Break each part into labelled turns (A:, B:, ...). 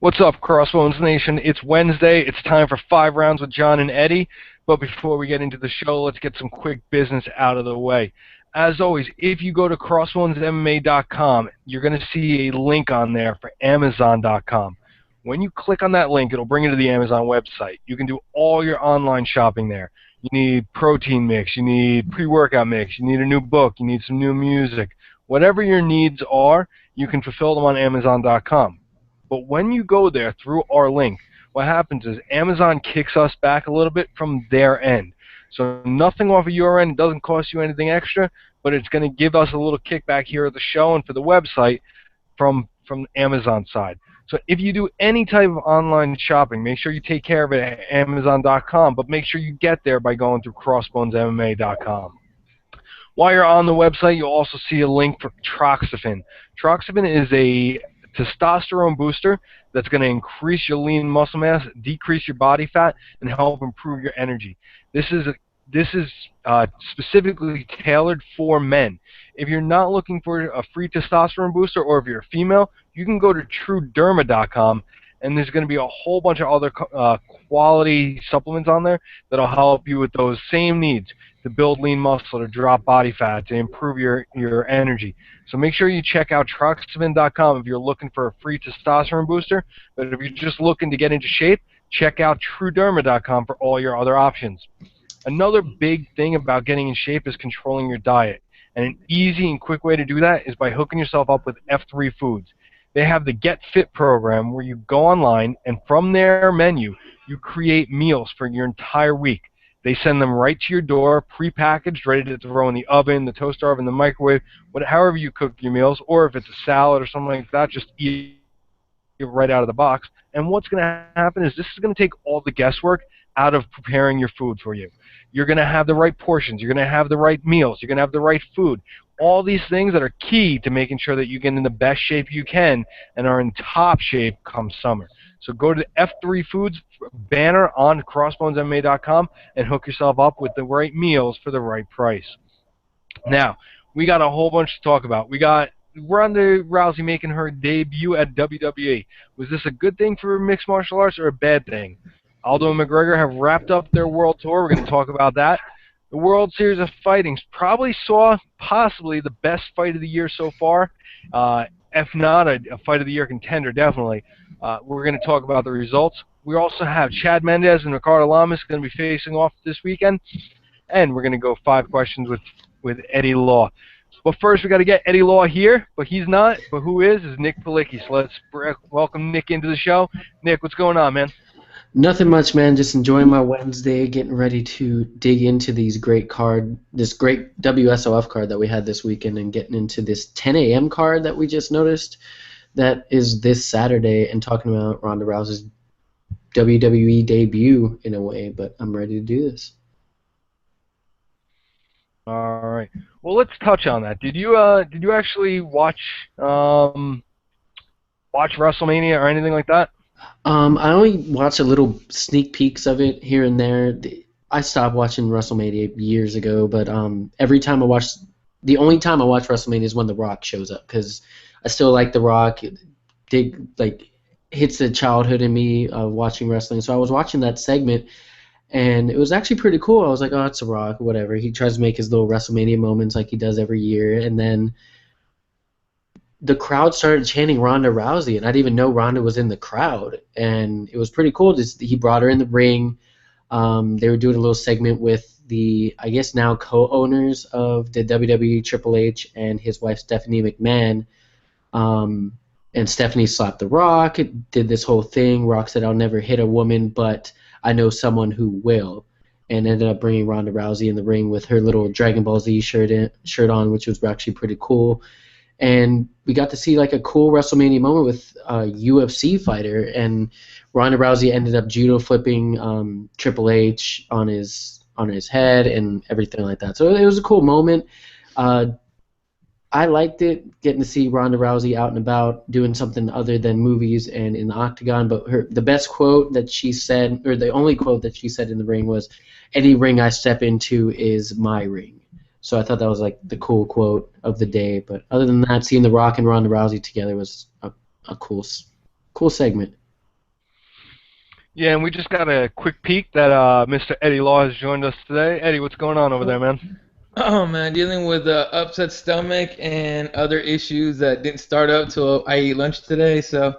A: What's up, Crossbones Nation? It's Wednesday. It's time for 5 rounds with John and Eddie. But before we get into the show, let's get some quick business out of the way. As always, if you go to CrossBonesMMA.com, you're going to see a link on there for Amazon.com. When you click on that link, it'll bring you to the Amazon website. You can do all your online shopping there. You need protein mix, you need pre-workout mix, you need a new book, you need some new music. Whatever your needs are, you can fulfill them on Amazon.com. But when you go there through our link, what happens is Amazon kicks us back a little bit from their end. So nothing off of your end, doesn't cost you anything extra, but it's going to give us a little kickback here at the show and for the website from Amazon side. So if you do any type of online shopping, make sure you take care of it at Amazon.com, but make sure you get there by going through CrossBonesMMA.com. While you're on the website, you'll also see a link for Troxafen. Troxafen is a testosterone booster that's going to increase your lean muscle mass, decrease your body fat, and help improve your energy. This is specifically tailored for men. If you're not looking for a free testosterone booster, or if you're a female, you can go to TrueDerma.com, and there's going to be a whole bunch of other quality supplements on there that'll help you with those same needs, to build lean muscle, to drop body fat, to improve your energy. So make sure you check out Troxafen.com if you're looking for a free testosterone booster. But if you're just looking to get into shape, check out TrueDerma.com for all your other options. Another big thing about getting in shape is controlling your diet. And an easy and quick way to do that is by hooking yourself up with F3 Foods. They have the Get Fit program where you go online, and from their menu, you create meals for your entire week. They send them right to your door, prepackaged, ready to throw in the oven, the toaster oven, the microwave, however you cook your meals, or if it's a salad or something like that, just eat it right out of the box. And what's going to happen is this is going to take all the guesswork out of preparing your food for you. You're going to have the right portions. You're going to have the right meals. You're going to have the right food. All these things that are key to making sure that you get in the best shape you can and are in top shape come summer. So go to the F3 Foods banner on CrossBonesMMA.com and hook yourself up with the right meals for the right price. Now, we got a whole bunch to talk about. We got Ronda Rousey making her debut at WWE. Was this a good thing for mixed martial arts or a bad thing? Aldo and McGregor have wrapped up their world tour. We're going to talk about that. The World Series of Fighting probably saw possibly the best fight of the year so far. If not, a fight of the year contender, definitely. We're going to talk about the results. We also have Chad Mendes and Ricardo Lamas going to be facing off this weekend. And we're going to go 5 questions with Eddie Law. But first, we got to get Eddie Law here, but he's not. But who is Nick Pilecki. So let's welcome Nick into the show. Nick, what's going on, man?
B: Nothing much, man. Just enjoying my Wednesday, getting ready to dig into this great WSOF card that we had this weekend, and getting into this 10 a.m. card that we just noticed that is this Saturday, and talking about Ronda Rousey's WWE debut in a way. But I'm ready to do this.
A: All right. Well, let's touch on that. Did you actually watch Wrestlemania or anything like that?
B: I only watched a little sneak peeks of it here and there. I stopped watching WrestleMania years ago, but every time the only time I watch WrestleMania is when The Rock shows up, because I still like The Rock. Hits the childhood in me of watching wrestling. So I was watching that segment, and it was actually pretty cool. I was like, oh, it's The Rock, whatever. He tries to make his little WrestleMania moments like he does every year, and then the crowd started chanting Ronda Rousey, and I didn't even know Ronda was in the crowd. And it was pretty cool. He brought her in the ring. They were doing a little segment with the, I guess now co-owners of the WWE, Triple H, and his wife Stephanie McMahon. And Stephanie slapped The Rock, did this whole thing. Rock said, I'll never hit a woman, but I know someone who will. And ended up bringing Ronda Rousey in the ring with her little Dragon Ball Z shirt on, which was actually pretty cool. And we got to see like a cool WrestleMania moment with a UFC fighter, and Ronda Rousey ended up judo flipping Triple H on his head and everything like that. So it was a cool moment. I liked it, getting to see Ronda Rousey out and about doing something other than movies and in the octagon. But the best quote that she said, or the only quote that she said in the ring was, "Any ring I step into is my ring." So I thought that was like the cool quote of the day. But other than that, seeing The Rock and Ronda Rousey together was a cool segment.
A: Yeah, and we just got a quick peek that Mr. Eddie Law has joined us today. Eddie, what's going on over there, man?
C: Oh man, dealing with upset stomach and other issues that didn't start up till I ate lunch today. So,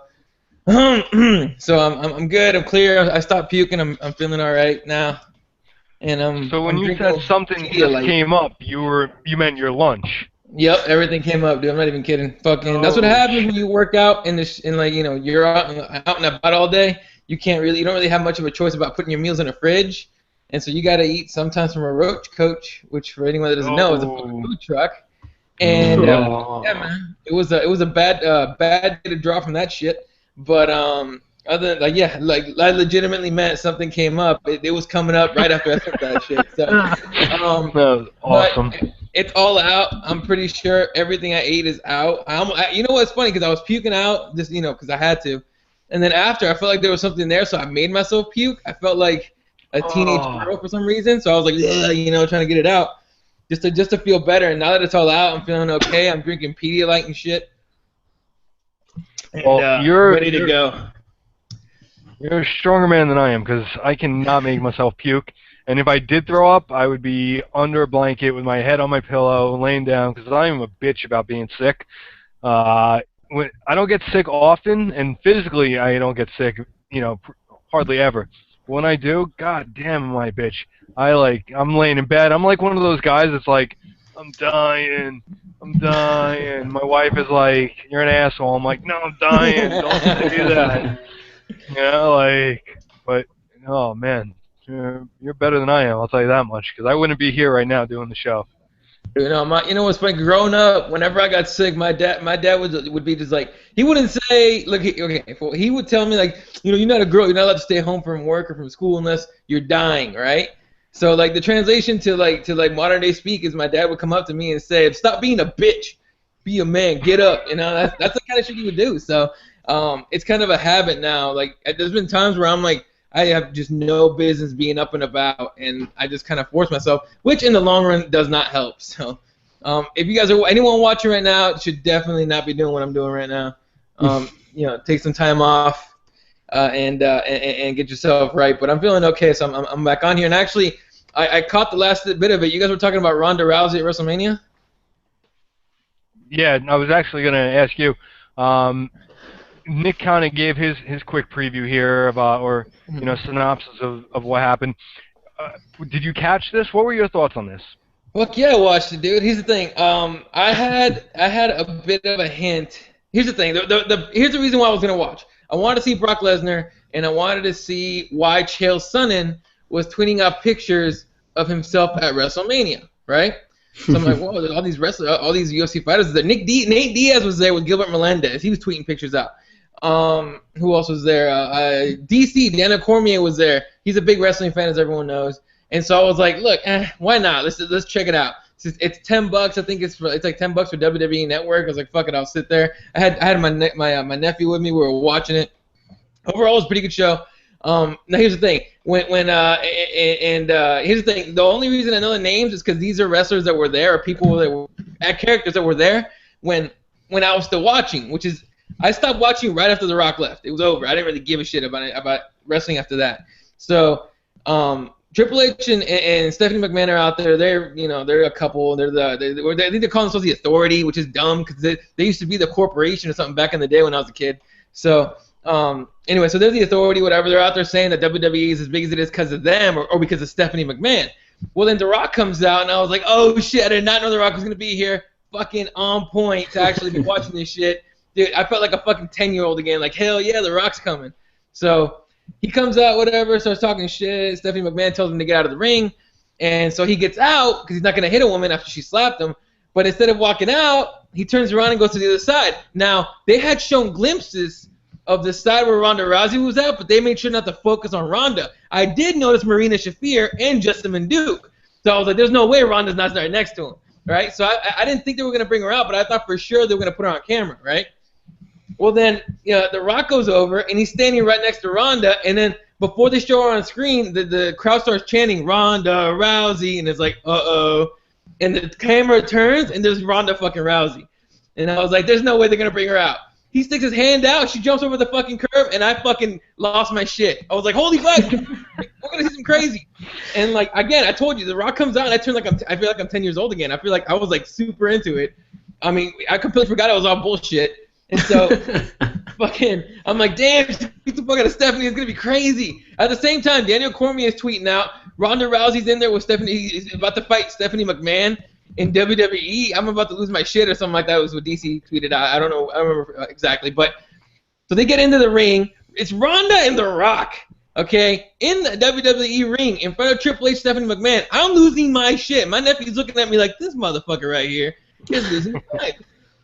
C: so I'm good. I'm clear. I stopped puking. I'm feeling all right now, and
A: So when
C: I'm
A: you said
C: drinking
A: something just
C: Pedialyte.
A: came up, you meant your lunch.
C: Yep, everything came up, dude. I'm not even kidding. Fucking, that's what
A: Oh,
C: happens when you work out and like you're out and about all day. You don't really have much of a choice about putting your meals in a fridge, and so you got to eat sometimes from a roach coach, which for anyone that doesn't know is a fucking food truck. And yeah, man, it was a bad day to draw from that shit. But other than like yeah, like I legitimately meant something came up. It was coming up right after I said that shit. So
A: that was awesome.
C: but it's all out. I'm pretty sure everything I ate is out. You know what's funny? Because I was puking out just because I had to, and then after I felt like there was something there, so I made myself puke. I felt like a teenage girl for some reason, so I was like, yeah, trying to get it out, just to feel better. And now that it's all out, I'm feeling okay. I'm drinking Pedialyte and shit. And,
A: Well, you're
C: ready to go.
A: You're a stronger man than I am because I cannot make myself puke. And if I did throw up, I would be under a blanket with my head on my pillow, laying down, because I am a bitch about being sick. I don't get sick often, and physically I don't get sick, hardly ever. When I do, god damn am I a bitch. I'm laying in bed. I'm like one of those guys that's like, I'm dying. My wife is like, you're an asshole. I'm like, no, I'm dying. Don't say that. But, oh man. You're better than I am, I'll tell you that much, because I wouldn't be here right now doing the show.
C: You know what's funny? Growing up, whenever I got sick, my dad would be just like, he wouldn't say, look, he would tell me like, you're not a girl, you're not allowed to stay home from work or from school unless you're dying, right? So like the translation to modern day speak is my dad would come up to me and say, stop being a bitch, be a man, get up. That's the kind of shit he would do. So it's kind of a habit now. Like there's been times where I'm like, I have just no business being up and about, and I just kind of force myself, which in the long run does not help. So, if you guys anyone watching right now, should definitely not be doing what I'm doing right now. Take some time off, and get yourself right. But I'm feeling okay, so I'm back on here. And actually, I caught the last bit of it. You guys were talking about Ronda Rousey at WrestleMania.
A: Yeah, I was actually going to ask you. Nick kind of gave his quick preview here about, synopsis of what happened. Did you catch this? What were your thoughts on this?
C: Fuck yeah, I watched it, dude. Here's the thing. I had a bit of a hint. Here's the thing. Here's the reason why I was gonna watch. I wanted to see Brock Lesnar, and I wanted to see why Chael Sonnen was tweeting out pictures of himself at WrestleMania, right? So I'm like, whoa, all these wrestlers, all these UFC fighters. Nate Diaz was there with Gilbert Melendez. He was tweeting pictures out. Who else was there? DC, Daniel Cormier was there. He's a big wrestling fan, as everyone knows. And so I was like, look, why not? Let's check it out. It's $10. I think it's like $10 for WWE Network. I was like, fuck it, I'll sit there. I had my nephew with me. We were watching it. Overall, it was a pretty good show. Now here's the thing. Here's the thing. The only reason I know the names is because these are wrestlers that were there, or people that were characters that were there when I was still watching, which is. I stopped watching right after The Rock left. It was over. I didn't really give a shit about wrestling after that. So Triple H and Stephanie McMahon are out there. They're a couple. I think they're calling themselves the Authority, which is dumb because they used to be the corporation or something back in the day when I was a kid. So anyway, so they're the Authority, whatever. They're out there saying that WWE is as big as it is because of them or because of Stephanie McMahon. Well, then The Rock comes out, and I was like, oh shit, I did not know The Rock was gonna be here. Fucking on point to actually be watching this shit. Dude, I felt like a fucking 10-year-old again. Like, hell yeah, The Rock's coming. So he comes out, whatever, starts talking shit. Stephanie McMahon tells him to get out of the ring. And so he gets out because he's not going to hit a woman after she slapped him. But instead of walking out, he turns around and goes to the other side. Now, they had shown glimpses of the side where Ronda Rousey was at, but they made sure not to focus on Ronda. I did notice Marina Shafir and Justin Manduke. So I was like, there's no way Ronda's not right next to him. Right? So I didn't think they were going to bring her out, but I thought for sure they were going to put her on camera. Right? Well, then, The Rock goes over, and he's standing right next to Ronda, and then before they show her on screen, the crowd starts chanting, Ronda Rousey, and it's like, uh-oh. And the camera turns, and there's Ronda fucking Rousey. And I was like, there's no way they're going to bring her out. He sticks his hand out. She jumps over the fucking curb, and I fucking lost my shit. I was like, holy fuck, we're gonna see some crazy. And like again, I told you, The Rock comes out, and I feel like I'm 10 years old again. I feel like I was like super into it. I mean, I completely forgot it was all bullshit. And so, fucking, I'm like, damn, beat the fuck out of Stephanie. It's gonna be crazy. At the same time, Daniel Cormier is tweeting out, Ronda Rousey's in there with Stephanie. He's about to fight Stephanie McMahon in WWE. I'm about to lose my shit or something like that. Was what DC tweeted out. I don't know. I don't remember exactly. But so they get into the ring. It's Ronda and The Rock. Okay, in the WWE ring in front of Triple H, Stephanie McMahon. I'm losing my shit. My nephew's looking at me like, this motherfucker right here is losing his mind.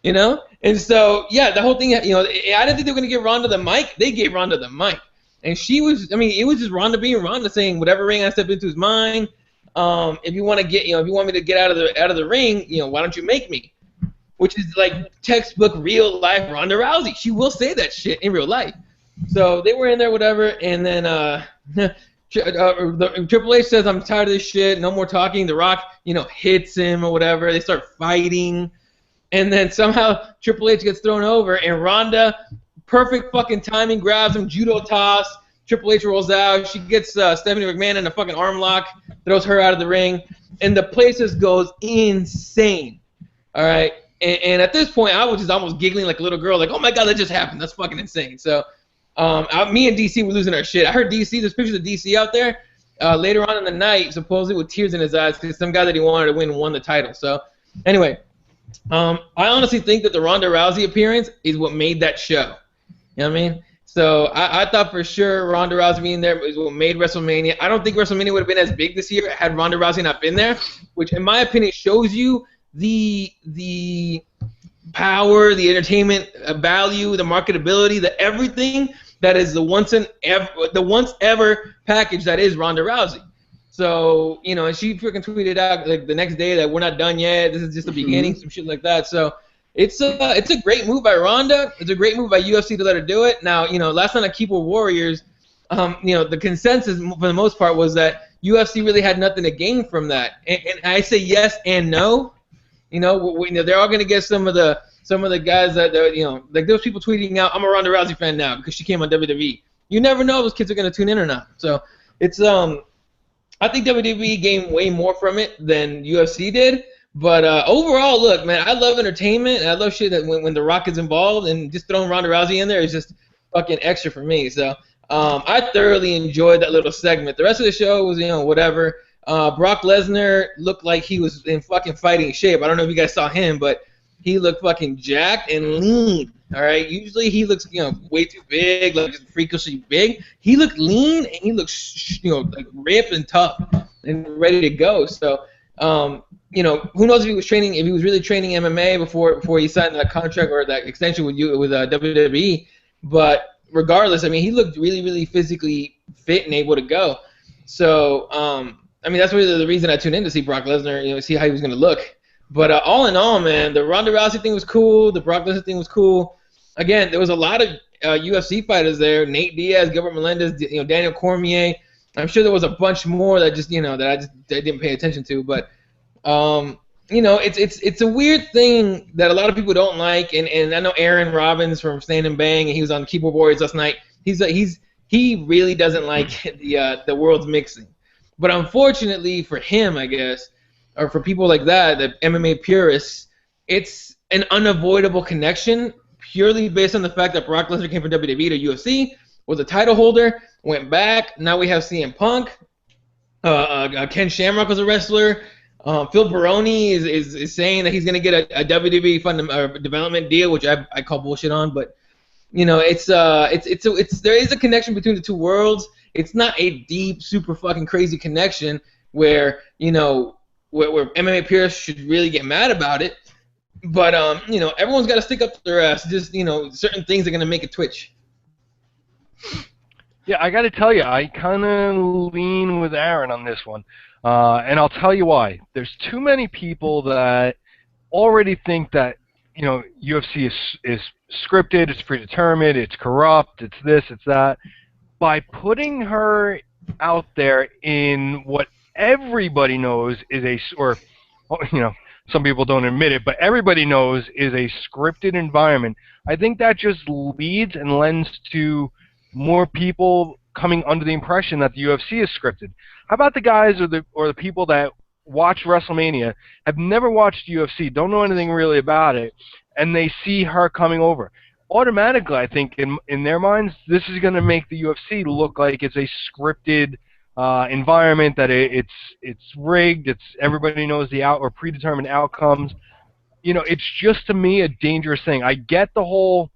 C: You know? And so, yeah, the whole thing, you know, I didn't think they were going to give Ronda the mic. They gave Ronda the mic. And she was, I mean, it was just Ronda being Ronda saying, whatever ring I step into is mine. If you want to get, you know, if you want me to get out of the ring, you know, why don't you make me? Which is like textbook real life Ronda Rousey. She will say that shit in real life. So they were in there, whatever, and then Triple H says, I'm tired of this shit, no more talking. The Rock, you know, hits him or whatever. They start fighting. And then somehow Triple H gets thrown over, and Ronda, perfect fucking timing, grabs him, judo toss. Triple H rolls out. She gets Stephanie McMahon in a fucking arm lock, throws her out of the ring, and the place just goes insane. All right? And at this point, I was just almost giggling like a little girl, like, oh my God, that just happened. That's fucking insane. So me and DC were losing our shit. I heard DC, there's pictures of DC out there later on in the night, supposedly with tears in his eyes, because some guy that he wanted to win won the title. So anyway, I honestly think that the Ronda Rousey appearance is what made that show. You know what I mean? So I thought for sure Ronda Rousey being there is what made WrestleMania. I don't think WrestleMania would have been as big this year had Ronda Rousey not been there, which in my opinion shows you the power, the entertainment value, the marketability, the everything that is the once ever package that is Ronda Rousey. So, you know, and she freaking tweeted out like the next day that we're not done yet. This is just the beginning, some shit like that. So it's a great move by Ronda. It's a great move by UFC to let her do it. Now, you know, last night on Keyboard Warriors, you know, the consensus for the most part was that UFC really had nothing to gain from that. And I say yes and no. You know, they're all gonna get some of the guys that you know, like those people tweeting out, I'm a Ronda Rousey fan now because she came on WWE. You never know if those kids are gonna tune in or not. So it's I think WWE gained way more from it than UFC did. But overall, look, man, I love entertainment, and I love shit that when The Rock is involved, and just throwing Ronda Rousey in there is just fucking extra for me. So I thoroughly enjoyed that little segment. The rest of the show was, you know, whatever. Brock Lesnar looked like he was in fucking fighting shape. I don't know if you guys saw him, but he looked fucking jacked and lean. All right. Usually he looks, you know, way too big, like just freakishly big. He looked lean and he looked, you know, like ripped and tough and ready to go. So, you know, who knows if he was training, if he was really training MMA before he signed that contract or that extension with WWE. But regardless, I mean, he looked really, really physically fit and able to go. So, I mean, that's really the reason I tuned in to see Brock Lesnar, you know, see how he was going to look. But all in all, man, the Ronda Rousey thing was cool. The Brock Lesnar thing was cool. Again, there was a lot of UFC fighters there. Nate Diaz, Gilbert Melendez, you know, Daniel Cormier. I'm sure there was a bunch more that just, you know, that I didn't pay attention to. But, you know, it's a weird thing that a lot of people don't like. And I know Aaron Robbins from Stand and Bang, and he was on Keyboard Warriors last night. He really doesn't like the world's mixing. But unfortunately for him, I guess, or for people like that, the MMA purists, it's an unavoidable connection purely based on the fact that Brock Lesnar came from WWE to UFC, was a title holder, went back. Now we have CM Punk. Ken Shamrock was a wrestler. Phil Baroni is saying that he's going to get a WWE development deal, which I call bullshit on. But you know, there is a connection between the two worlds. It's not a deep, super fucking crazy connection where, you know, where MMA purists should really get mad about it. But, you know, everyone's got to stick up their ass. Just, you know, certain things are going to make it twitch.
A: Yeah, I got to tell you, I kind of lean with Aaron on this one. And I'll tell you why. There's too many people that already think that, you know, UFC is scripted, it's predetermined, it's corrupt, it's this, it's that. By putting her out there in what everybody knows is or you know, some people don't admit it, but everybody knows is a scripted environment. I think that just leads and lends to more people coming under the impression that the UFC is scripted. How about the guys or the people that watch WrestleMania, have never watched UFC, don't know anything really about it, and they see her coming over? Automatically, I think in their minds, this is going to make the UFC look like it's a scripted environment, that it's rigged, it's everybody knows the or predetermined outcomes. You know, it's just, to me, a dangerous thing. I get the whole,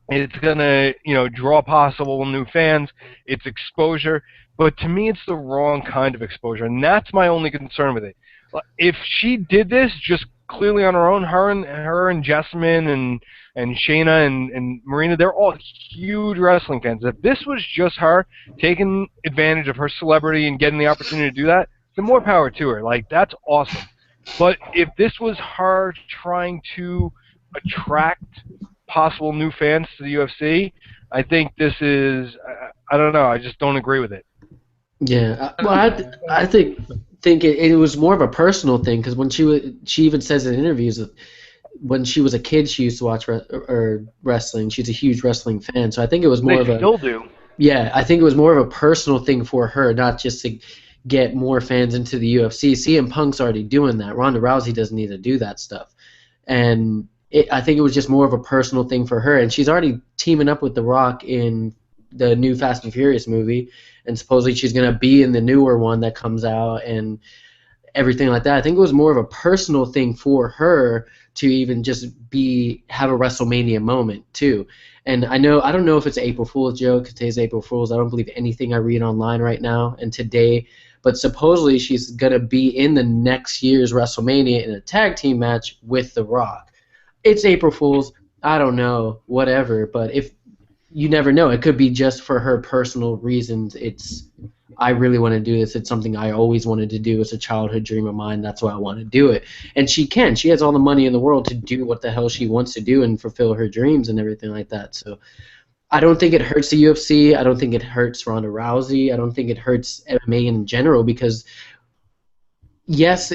A: it's going to, you know, draw possible new fans, it's exposure, but to me it's the wrong kind of exposure, and that's my only concern with it. If she did this just clearly on her own, her and Jessamine and Shayna and Marina, they're all huge wrestling fans. If this was just her taking advantage of her celebrity and getting the opportunity to do that, then more power to her. Like, that's awesome. But if this was her trying to attract possible new fans to the UFC, I think this is, I don't know, I just don't agree with it.
B: Yeah, well, I think it was more of a personal thing, because when she even says in interviews that when she was a kid she used to watch wrestling. She's a huge wrestling fan, so I think it was more
A: They still do.
B: Yeah, I think it was more of a personal thing for her, not just to get more fans into the UFC. CM Punk's already doing that. Ronda Rousey doesn't need to do that stuff, and I think it was just more of a personal thing for her, and she's already teaming up with The Rock in the new Fast and Furious movie, and supposedly she's going to be in the newer one that comes out and everything like that. I think it was more of a personal thing for her to even just have a WrestleMania moment too. And I don't know if it's an April Fool's joke. Today's April Fool's. I don't believe anything I read online right now and today, but supposedly she's going to be in the next year's WrestleMania in a tag team match with The Rock. It's April Fool's. I don't know, whatever, but if you never know, it could be just for her personal reasons. I really want to do this. It's something I always wanted to do. It's a childhood dream of mine. That's why I want to do it. And she can. She has all the money in the world to do what the hell she wants to do and fulfill her dreams and everything like that. So I don't think it hurts the UFC. I don't think it hurts Ronda Rousey. I don't think it hurts MMA in general, because yes,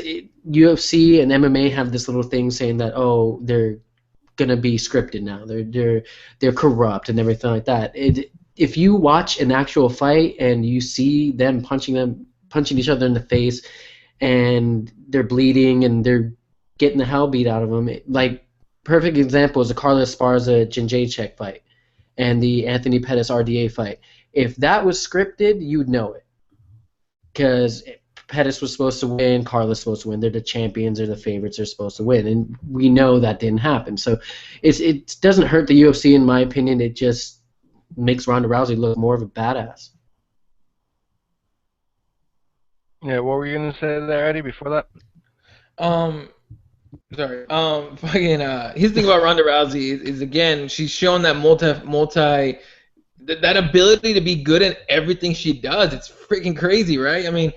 B: UFC and MMA have this little thing saying that, oh, they're gonna be scripted now. They're corrupt and everything like that. If you watch an actual fight and you see them punching each other in the face, and they're bleeding and they're getting the hell beat out of them, like perfect example is the Carlos Esparza Jędrzejczyk fight and the Anthony Pettis RDA fight. If that was scripted, you'd know it, because Pettis was supposed to win, Carlos was supposed to win. They're the champions, they're the favorites, they're supposed to win, and we know that didn't happen. So it doesn't hurt the UFC, in my opinion. It just makes Ronda Rousey look more of a badass.
A: Yeah, what were you gonna say there, Eddie? Before that?
C: Sorry. His thing about Ronda Rousey is again, she's shown that that ability to be good at everything she does. It's freaking crazy, right? I mean,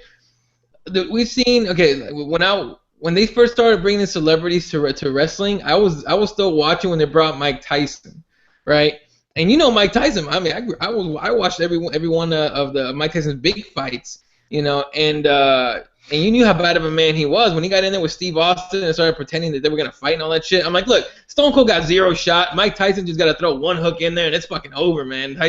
C: we've seen, when they first started bringing celebrities to wrestling, I was still watching when they brought Mike Tyson, right? And you know Mike Tyson. I mean, I watched every one of the Mike Tyson's big fights, you know, and you knew how bad of a man he was when he got in there with Steve Austin and started pretending that they were gonna fight and all that shit. I'm like, look, Stone Cold got 0 shot. Mike Tyson just gotta throw one hook in there and it's fucking over, man.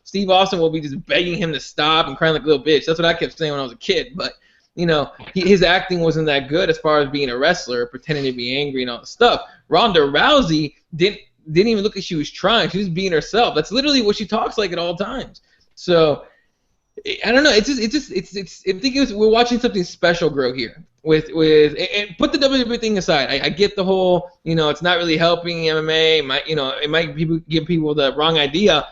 C: Steve Austin will be just begging him to stop and crying like a little bitch. That's what I kept saying when I was a kid. But, you know, his acting wasn't that good as far as being a wrestler, pretending to be angry and all that stuff. Ronda Rousey didn't even look like she was trying. She was being herself. That's literally what she talks like at all times. So, I don't know. I think we're watching something special grow here. And put the WWE thing aside. I get the whole, you know, it's not really helping MMA. It might give people the wrong idea.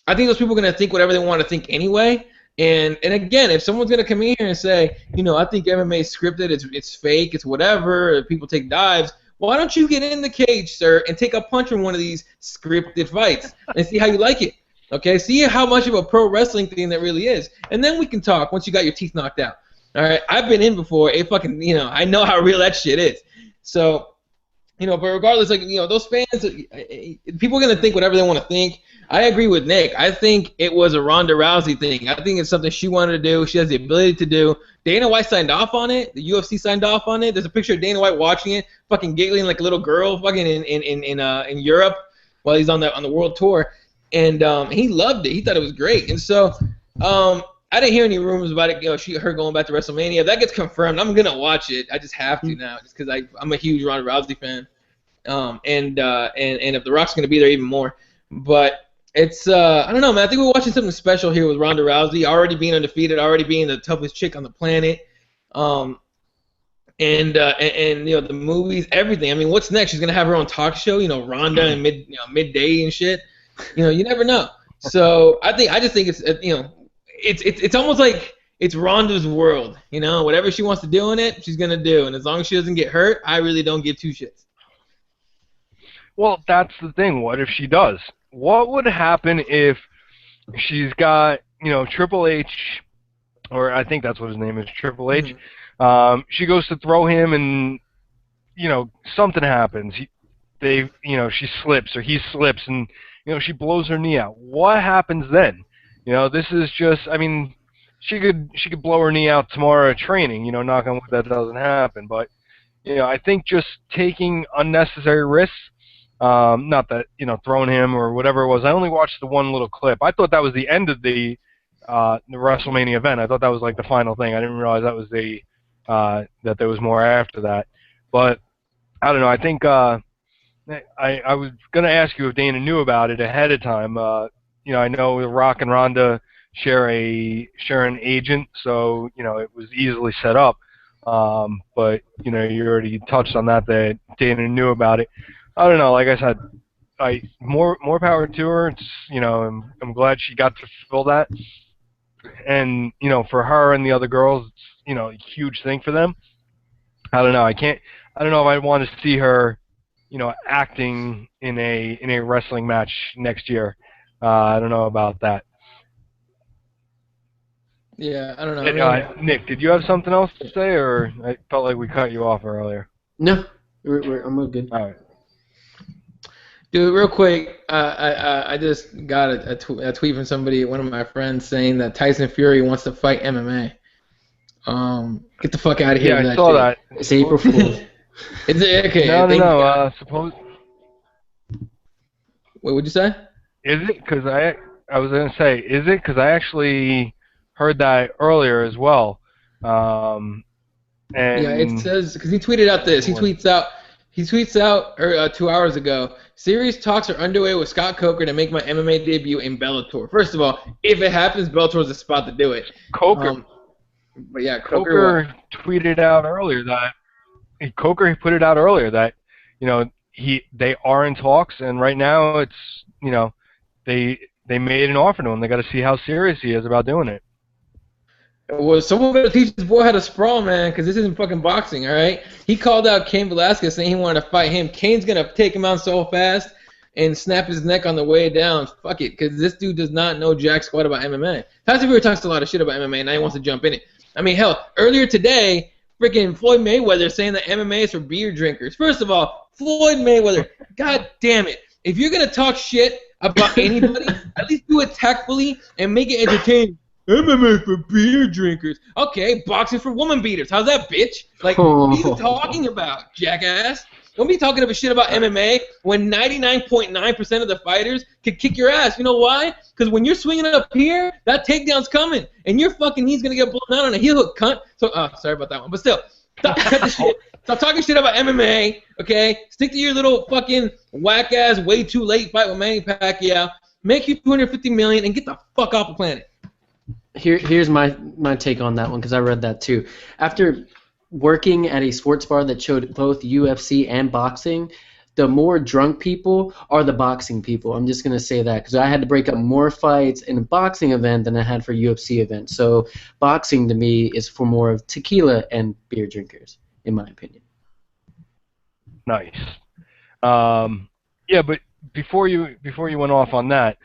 C: I think those people are going to think whatever they want to think anyway. And again, if someone's going to come in here and say, you know, I think MMA is scripted, it's fake, it's whatever, people take dives, why don't you get in the cage, sir, and take a punch from one of these scripted fights and see how you like it? Okay, see how much of a pro wrestling thing that really is. And then we can talk once you got your teeth knocked out. All right, I've been in before. I know how real that shit is. So, you know, but regardless, like, you know, those fans, people are going to think whatever they want to think. I agree with Nick. I think it was a Ronda Rousey thing. I think it's something she wanted to do. She has the ability to do. Dana White signed off on it. The UFC signed off on it. There's a picture of Dana White watching it, fucking giggling like a little girl, fucking in Europe while he's on the world tour, and he loved it. He thought it was great, and so I didn't hear any rumors about it. Her going back to WrestleMania. If that gets confirmed, I'm gonna watch it. I just have to now, just because I'm a huge Ronda Rousey fan, and if The Rock's gonna be there, even more. But it's I don't know, man. I think we're watching something special here with Ronda Rousey already being undefeated, already being the toughest chick on the planet, and the movies, everything. I mean, what's next? She's gonna have her own talk show, Ronda and midday and shit. You never know. So I just think it's it's almost like it's Ronda's world. Whatever she wants to do in it, she's gonna do, and as long as she doesn't get hurt, I really don't give two shits.
A: Well, that's the thing. What if she does? What would happen if she's got, Triple H, or I think that's what his name is, Triple H. She goes to throw him, and something happens. She slips or he slips, and she blows her knee out. What happens then? This is just. I mean, she could blow her knee out tomorrow at training. Knock on wood that doesn't happen. But I think just taking unnecessary risks. Not that, throwing him or whatever it was. I only watched the one little clip. I thought that was the end of the WrestleMania event. I thought that was like the final thing. I didn't realize that was that there was more after that. But I don't know. I think I was gonna ask you if Dana knew about it ahead of time. I know Rock and Ronda share an agent, so it was easily set up. But you already touched on that Dana knew about it. I don't know. Like I said, more power to her. It's I'm glad she got to fulfill that, and for her and the other girls, it's a huge thing for them. I don't know. I don't know if I want to see her, acting in a wrestling match next year. I don't know about that.
C: Yeah, I don't know.
A: Nick, did you have something else to say, or I felt like we cut you off earlier?
B: No, I'm good.
A: All right.
C: Dude, real quick, I just got a tweet from somebody, one of my friends, saying that Tyson Fury wants to fight MMA. Get the fuck out of here.
A: Yeah, I saw that.
B: It's April Fool's.
C: Is it okay?
A: No. Suppose.
C: What would you say?
A: Is it? Because I was gonna say, is it? Because I actually heard that earlier as well. And
C: yeah, it says because he tweeted out this. He tweets out 2 hours ago. Serious talks are underway with Scott Coker to make my MMA debut in Bellator. First of all, if it happens, Bellator is the spot to do it.
A: Coker.
C: But yeah,
A: Coker tweeted out earlier that Coker put it out earlier that they are in talks, and right now it's they made an offer to him. They got to see how serious he is about doing it.
C: Well, someone better teach this boy how to sprawl, man, because this isn't fucking boxing, all right? He called out Cain Velasquez saying he wanted to fight him. Cain's going to take him out so fast and snap his neck on the way down. Fuck it, because this dude does not know jack squat about MMA. Tyson Fury talks a lot of shit about MMA, and now he wants to jump in it. I mean, hell, earlier today, freaking Floyd Mayweather saying that MMA is for beer drinkers. First of all, Floyd Mayweather, god damn it. If you're going to talk shit about anybody, at least do it tactfully and make it entertaining. MMA for beer drinkers. Okay, boxing for woman beaters. How's that, bitch? Like, what are you talking about, jackass? Don't be talking about shit about MMA when 99.9% of the fighters could kick your ass. You know why? Because when you're swinging up here, that takedown's coming, and your fucking knee's gonna get blown out on a heel hook, cunt. So, sorry about that one, but still, cut the shit. Stop talking shit about MMA. Okay, stick to your little fucking whack ass, way too late fight with Manny Pacquiao. Make you $250 million and get the fuck off the planet.
B: Here's my take on that one, because I read that too. After working at a sports bar that showed both UFC and boxing, the more drunk people are the boxing people. I'm just going to say that, because I had to break up more fights in a boxing event than I had for a UFC event. So boxing to me is for more of tequila and beer drinkers, in my opinion.
A: Nice. Yeah, but before you went off on that,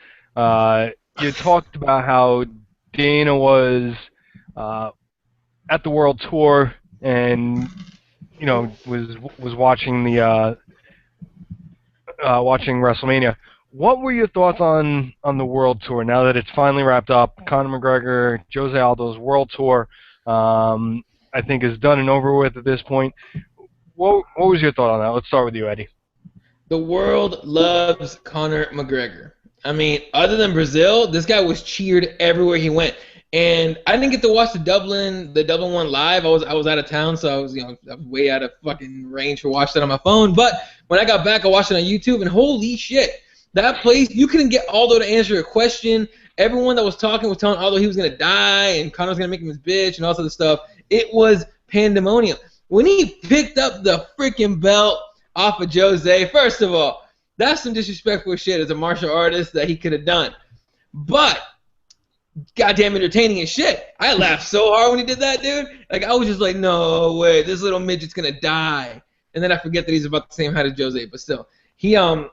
A: you talked about how Dana was at the World Tour and was watching the watching WrestleMania. What were your thoughts on the World Tour now that it's finally wrapped up? Conor McGregor, Jose Aldo's World Tour, I think is done and over with at this point. What was your thought on that? Let's start with you, Eddie.
C: The world loves Conor McGregor. I mean, other than Brazil, this guy was cheered everywhere he went. And I didn't get to watch the Dublin one live. I was out of town, so I was way out of fucking range for watching it on my phone. But when I got back, I watched it on YouTube, and holy shit, that place, you couldn't get Aldo to answer a question. Everyone that was talking was telling Aldo he was gonna die and Conor was gonna make him his bitch and all this other stuff. It was pandemonium. When he picked up the freaking belt off of Jose, first of all, that's some disrespectful shit as a martial artist that he could have done. But goddamn entertaining as shit. I laughed so hard when he did that, dude. Like, I was just like, no way, this little midget's gonna die. And then I forget that he's about the same height as Jose, but still. He, I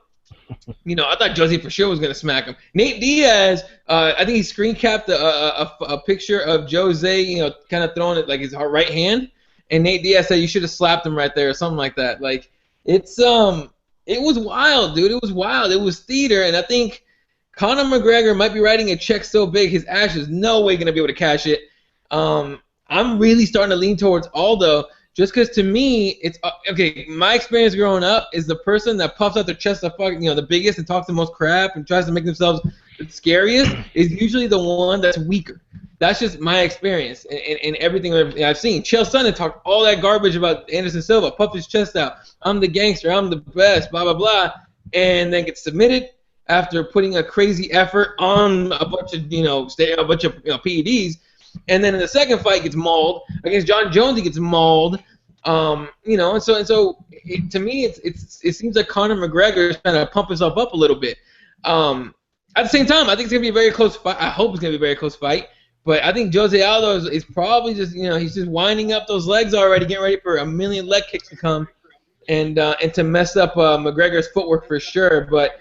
C: thought Jose for sure was gonna smack him. Nate Diaz, I think he screen capped a picture of Jose, kind of throwing it like his right hand. And Nate Diaz said you should have slapped him right there or something like that. Like, it was wild, dude. It was wild. It was theater, and I think Conor McGregor might be writing a check so big his ass is no way gonna be able to cash it. I'm really starting to lean towards Aldo, just because to me it's okay. My experience growing up is the person that puffs out their chest the biggest and talks the most crap and tries to make themselves the scariest is usually the one that's weaker. That's just my experience and everything I've seen. Chael Sonnen talked all that garbage about Anderson Silva, puffed his chest out. I'm the gangster, I'm the best, blah, blah, blah, and then gets submitted after putting a crazy effort on a bunch of, PEDs. And then in the second fight gets mauled. Against John Jones, he gets mauled. To me, it seems like Conor McGregor is trying to pump himself up a little bit. At the same time, I think it's going to be a very close fight. I hope it's going to be a very close fight. But I think Jose Aldo is probably just, he's just winding up those legs already, getting ready for a million leg kicks to come and to mess up McGregor's footwork for sure. But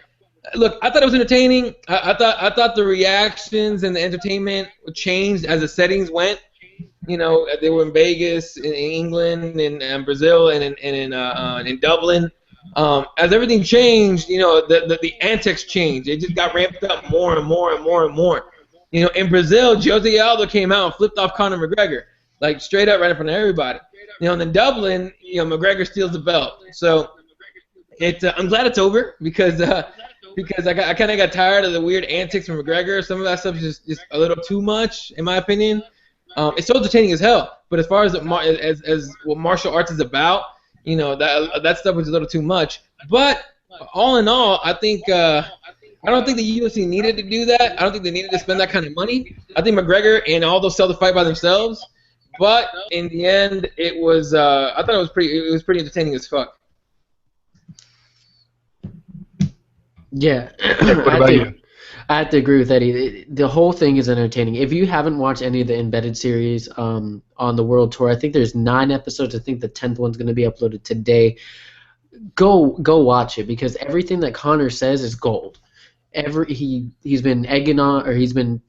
C: look, I thought it was entertaining. I thought the reactions and the entertainment changed as the settings went. They were in Vegas, in England, in Brazil, and in Dublin. As everything changed, the antics changed. It just got ramped up more and more and more and more. In Brazil, Jose Aldo came out and flipped off Conor McGregor, like straight up right in front of everybody. And in Dublin, McGregor steals the belt. So I'm glad it's over because I kind of got tired of the weird antics from McGregor. Some of that stuff is just a little too much, in my opinion. It's so entertaining as hell, but as far as what martial arts is about, that stuff was a little too much. But all in all, I think I don't think the UFC needed to do that. I don't think they needed to spend that kind of money. I think McGregor and Aldo sell the fight by themselves. But in the end, it was I thought it was pretty entertaining as fuck.
B: Yeah.
A: What about you?
B: I have to agree with Eddie. The whole thing is entertaining. If you haven't watched any of the embedded series on the World Tour, I think there's 9 episodes. I think the 10th one's going to be uploaded today. Go watch it because everything that Conor says is gold. He's been egging on, or he's been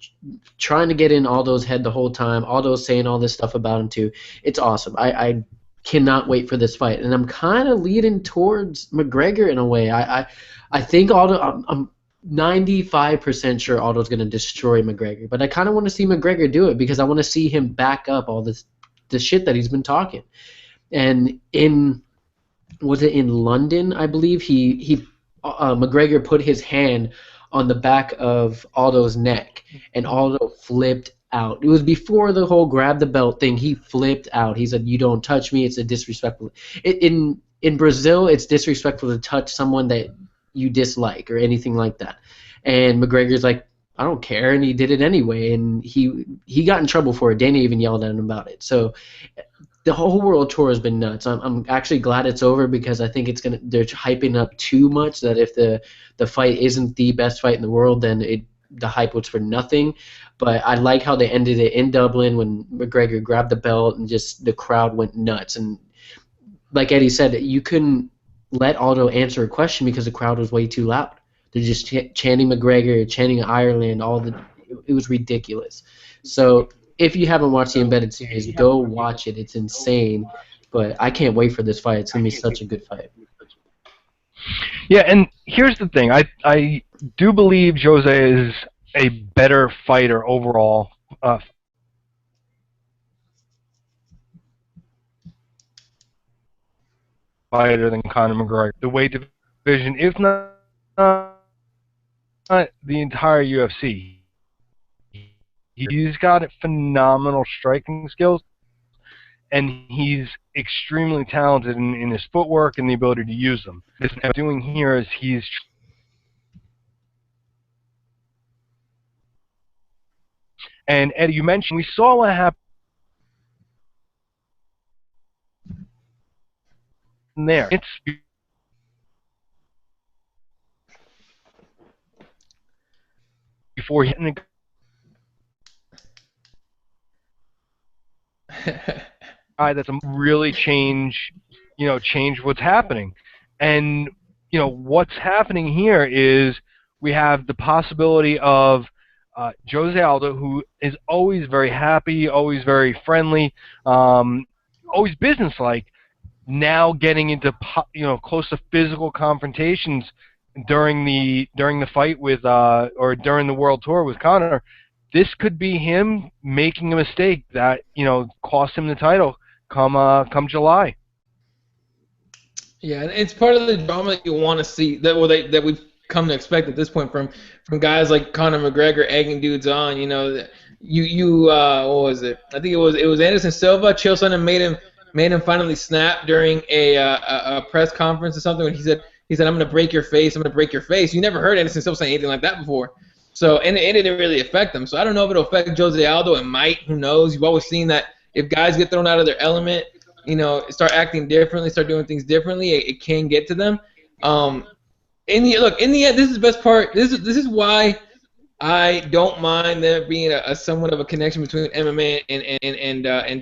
B: trying to get in Aldo's head the whole time. Aldo's saying all this stuff about him too. It's awesome. I cannot wait for this fight, and I'm kind of leading towards McGregor in a way. I think Aldo. I'm 95% sure Aldo's going to destroy McGregor, but I kind of want to see McGregor do it because I want to see him back up all the shit that he's been talking. And was it in London, I believe, McGregor put his hand on the back of Aldo's neck, and Aldo flipped out. It was before the whole grab the belt thing. He flipped out. He said, "You don't touch me. It's a disrespectful." In Brazil, it's disrespectful to touch someone that you dislike or anything like that. And McGregor's like, "I don't care," and he did it anyway. And he got in trouble for it. Dana even yelled at him about it. So the whole World Tour has been nuts. I'm actually glad it's over because I think they're hyping up too much that if the fight isn't the best fight in the world, then the hype was for nothing. But I like how they ended it in Dublin when McGregor grabbed the belt and just the crowd went nuts. And like Eddie said, you couldn't let Aldo answer a question because the crowd was way too loud. They're just chanting McGregor, chanting Ireland, it was ridiculous. So if you haven't watched the embedded series, go watch it. It's insane. But I can't wait for this fight. It's going to be such a good fight.
A: Yeah, and here's the thing. I do believe Jose is a better fighter overall. Fighter than Conor McGregor. The weight division, if not the entire UFC. He's got phenomenal striking skills, and he's extremely talented in his footwork and the ability to use them. What he's doing here is he's and Eddie, you mentioned we saw what happened there. It's before hitting the guy that's really change what's happening. And what's happening here is we have the possibility of Jose Aldo, who is always very happy, always very friendly, always businesslike, now getting into close to physical confrontations during the fight with or during the World Tour with Conor. This could be him making a mistake that cost him the title come July.
C: Yeah, and it's part of the drama that you want to see that we've come to expect at this point from guys like Conor McGregor egging dudes on. What was it? I think it was Anderson Silva. Chael Sonnen made him finally snap during a press conference or something when he said I'm going to break your face. I'm going to break your face. You never heard Anderson Silva say anything like that before. So and it didn't really affect him. So I don't know if it'll affect Jose Aldo. It might. Who knows? You've always seen that if guys get thrown out of their element, start acting differently, start doing things differently, it can get to them. In the end, this is the best part. This is why I don't mind there being a somewhat of a connection between MMA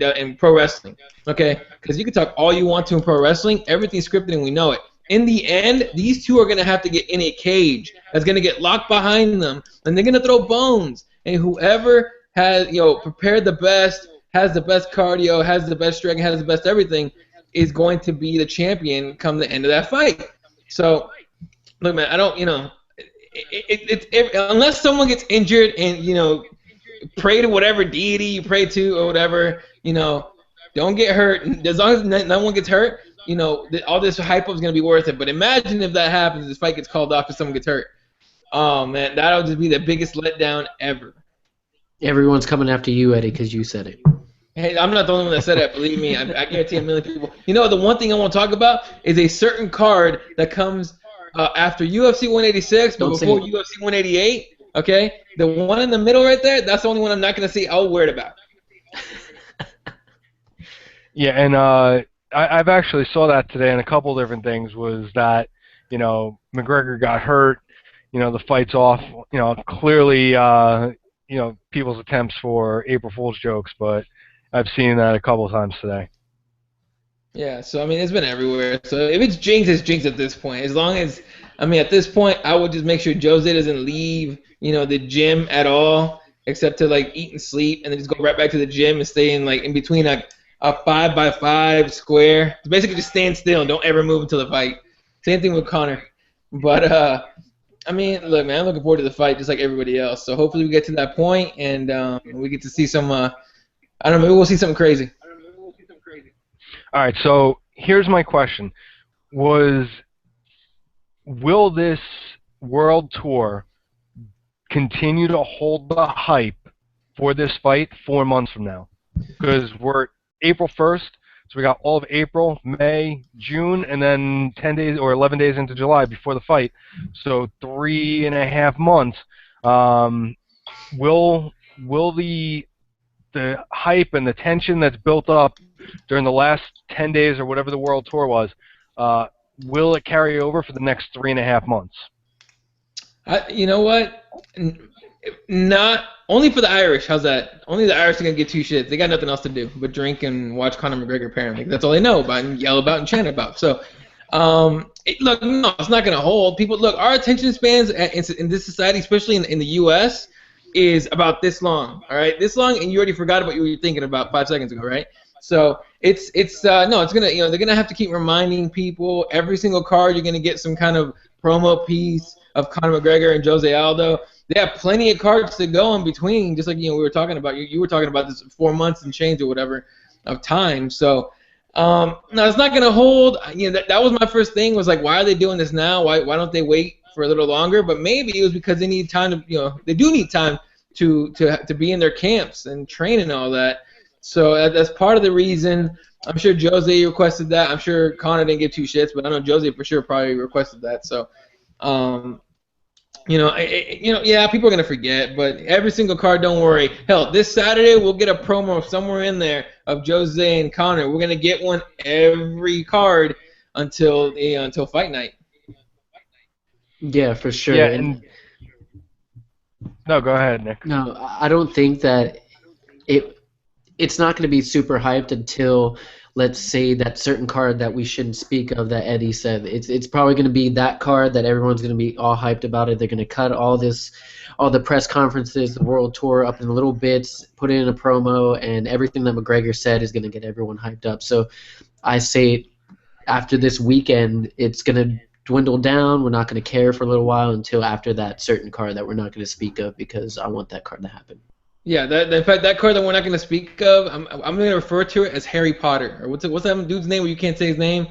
C: and pro wrestling. Okay, because you can talk all you want to in pro wrestling, everything's scripted and we know it. In the end, these two are going to have to get in a cage that's going to get locked behind them, and they're going to throw bones. And whoever has prepared the best, has the best cardio, has the best striking, has the best everything, is going to be the champion come the end of that fight. So, look, man, I don't, unless someone gets injured and, pray to whatever deity you pray to or whatever, don't get hurt. As long as no one gets hurt, all this hype up is going to be worth it. But imagine if that happens, this fight gets called off because someone gets hurt. Oh, man, that'll just be the biggest letdown ever.
B: Everyone's coming after you, Eddie, because you said it.
C: Hey, I'm not the only one that said that. Believe me, I guarantee a million people. The one thing I want to talk about is a certain card that comes after UFC 186, but before UFC 188. Okay, the one in the middle right there, that's the only one I'm not going to see. I'll worry about.
A: Yeah, and I've actually saw that today, and a couple of different things was that McGregor got hurt. The fight's off. Clearly, people's attempts for April Fool's jokes, but I've seen that a couple of times today.
C: Yeah, so I mean, it's been everywhere. So if it's jinx, it's jinx at this point. As long as, at this point, I would just make sure Jose doesn't leave, the gym at all, except to eat and sleep, and then just go right back to the gym and stay in between a 5x5 square. Basically, just stand still and don't ever move until the fight. Same thing with Conor. But look, man, I'm looking forward to the fight just like everybody else. So hopefully we get to that point and we get to see some. Maybe we'll see something crazy.
A: All right, so here's my question. Will this World Tour continue to hold the hype for this fight 4 months from now? Because we're April 1st, so we got all of April, May, June, and then 10 days or 11 days into July before the fight. So 3.5 months. Will the hype and the tension that's built up during the last 10 days or whatever the World Tour was, will it carry over for the next 3.5 months?
C: You know what? Not only for the Irish. How's that? Only the Irish are gonna get two shits. They got nothing else to do but drink and watch Conor McGregor. Apparently, that's all they know about and yell about and chant about. So, look, no, it's not gonna hold. People, look, our attention spans in this society, especially in the U.S., is about this long. All right, this long, and you already forgot about what you were thinking about 5 seconds ago, right? So it's gonna, they're gonna have to keep reminding people every single card you're gonna get some kind of promo piece of Conor McGregor and Jose Aldo. They have plenty of cards to go in between, just like we were talking about. You were talking about this 4 months and change or whatever of time. So no, it's not gonna hold. That was my first thing, was like, why are they doing this now? Why don't they wait for a little longer? But maybe it was because they need time to, they do need time to be in their camps and train and all that. So that's part of the reason. I'm sure Jose requested that. I'm sure Conor didn't give two shits, but I know Jose for sure probably requested that. So, yeah, people are gonna forget, but every single card, don't worry. Hell, this Saturday we'll get a promo somewhere in there of Jose and Conor. We're gonna get one every card until fight night.
B: Yeah, for sure.
A: Yeah, and no, go ahead, Nick.
B: No, I don't think that it's not going to be super hyped until, let's say, that certain card that we shouldn't speak of that Eddie said. It's probably going to be that card that everyone's going to be all hyped about it. They're going to cut all the press conferences, the world tour up in little bits, put it in a promo, and everything that McGregor said is going to get everyone hyped up. So I say after this weekend, it's going to dwindle down. We're not going to care for a little while until after that certain card that we're not going to speak of, because I want that card to happen. Yeah,
C: in fact, that card that we're not going to speak of, I'm going to refer to it as Harry Potter. Or what's that dude's name where you can't say his name?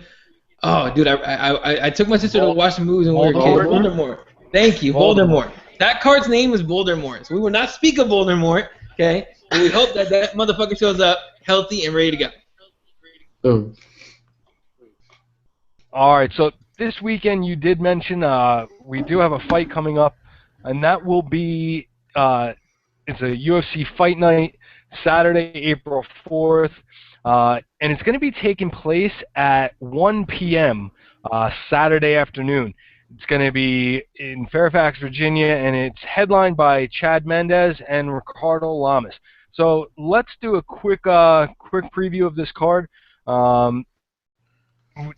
C: Oh, dude, I took my sister to watch the movies when we were kids. Voldemort. Thank you, Voldemort. That card's name is Voldemort. So we will not speak of Voldemort, okay? And we hope that motherfucker shows up healthy and ready to go.
B: Boom.
A: All right, so this weekend you did mention we do have a fight coming up, and that will be it's a UFC Fight Night, Saturday, April 4th, and it's going to be taking place at 1 p.m. Saturday afternoon. It's going to be in Fairfax, Virginia, and it's headlined by Chad Mendes and Ricardo Lamas. So let's do a quick preview of this card.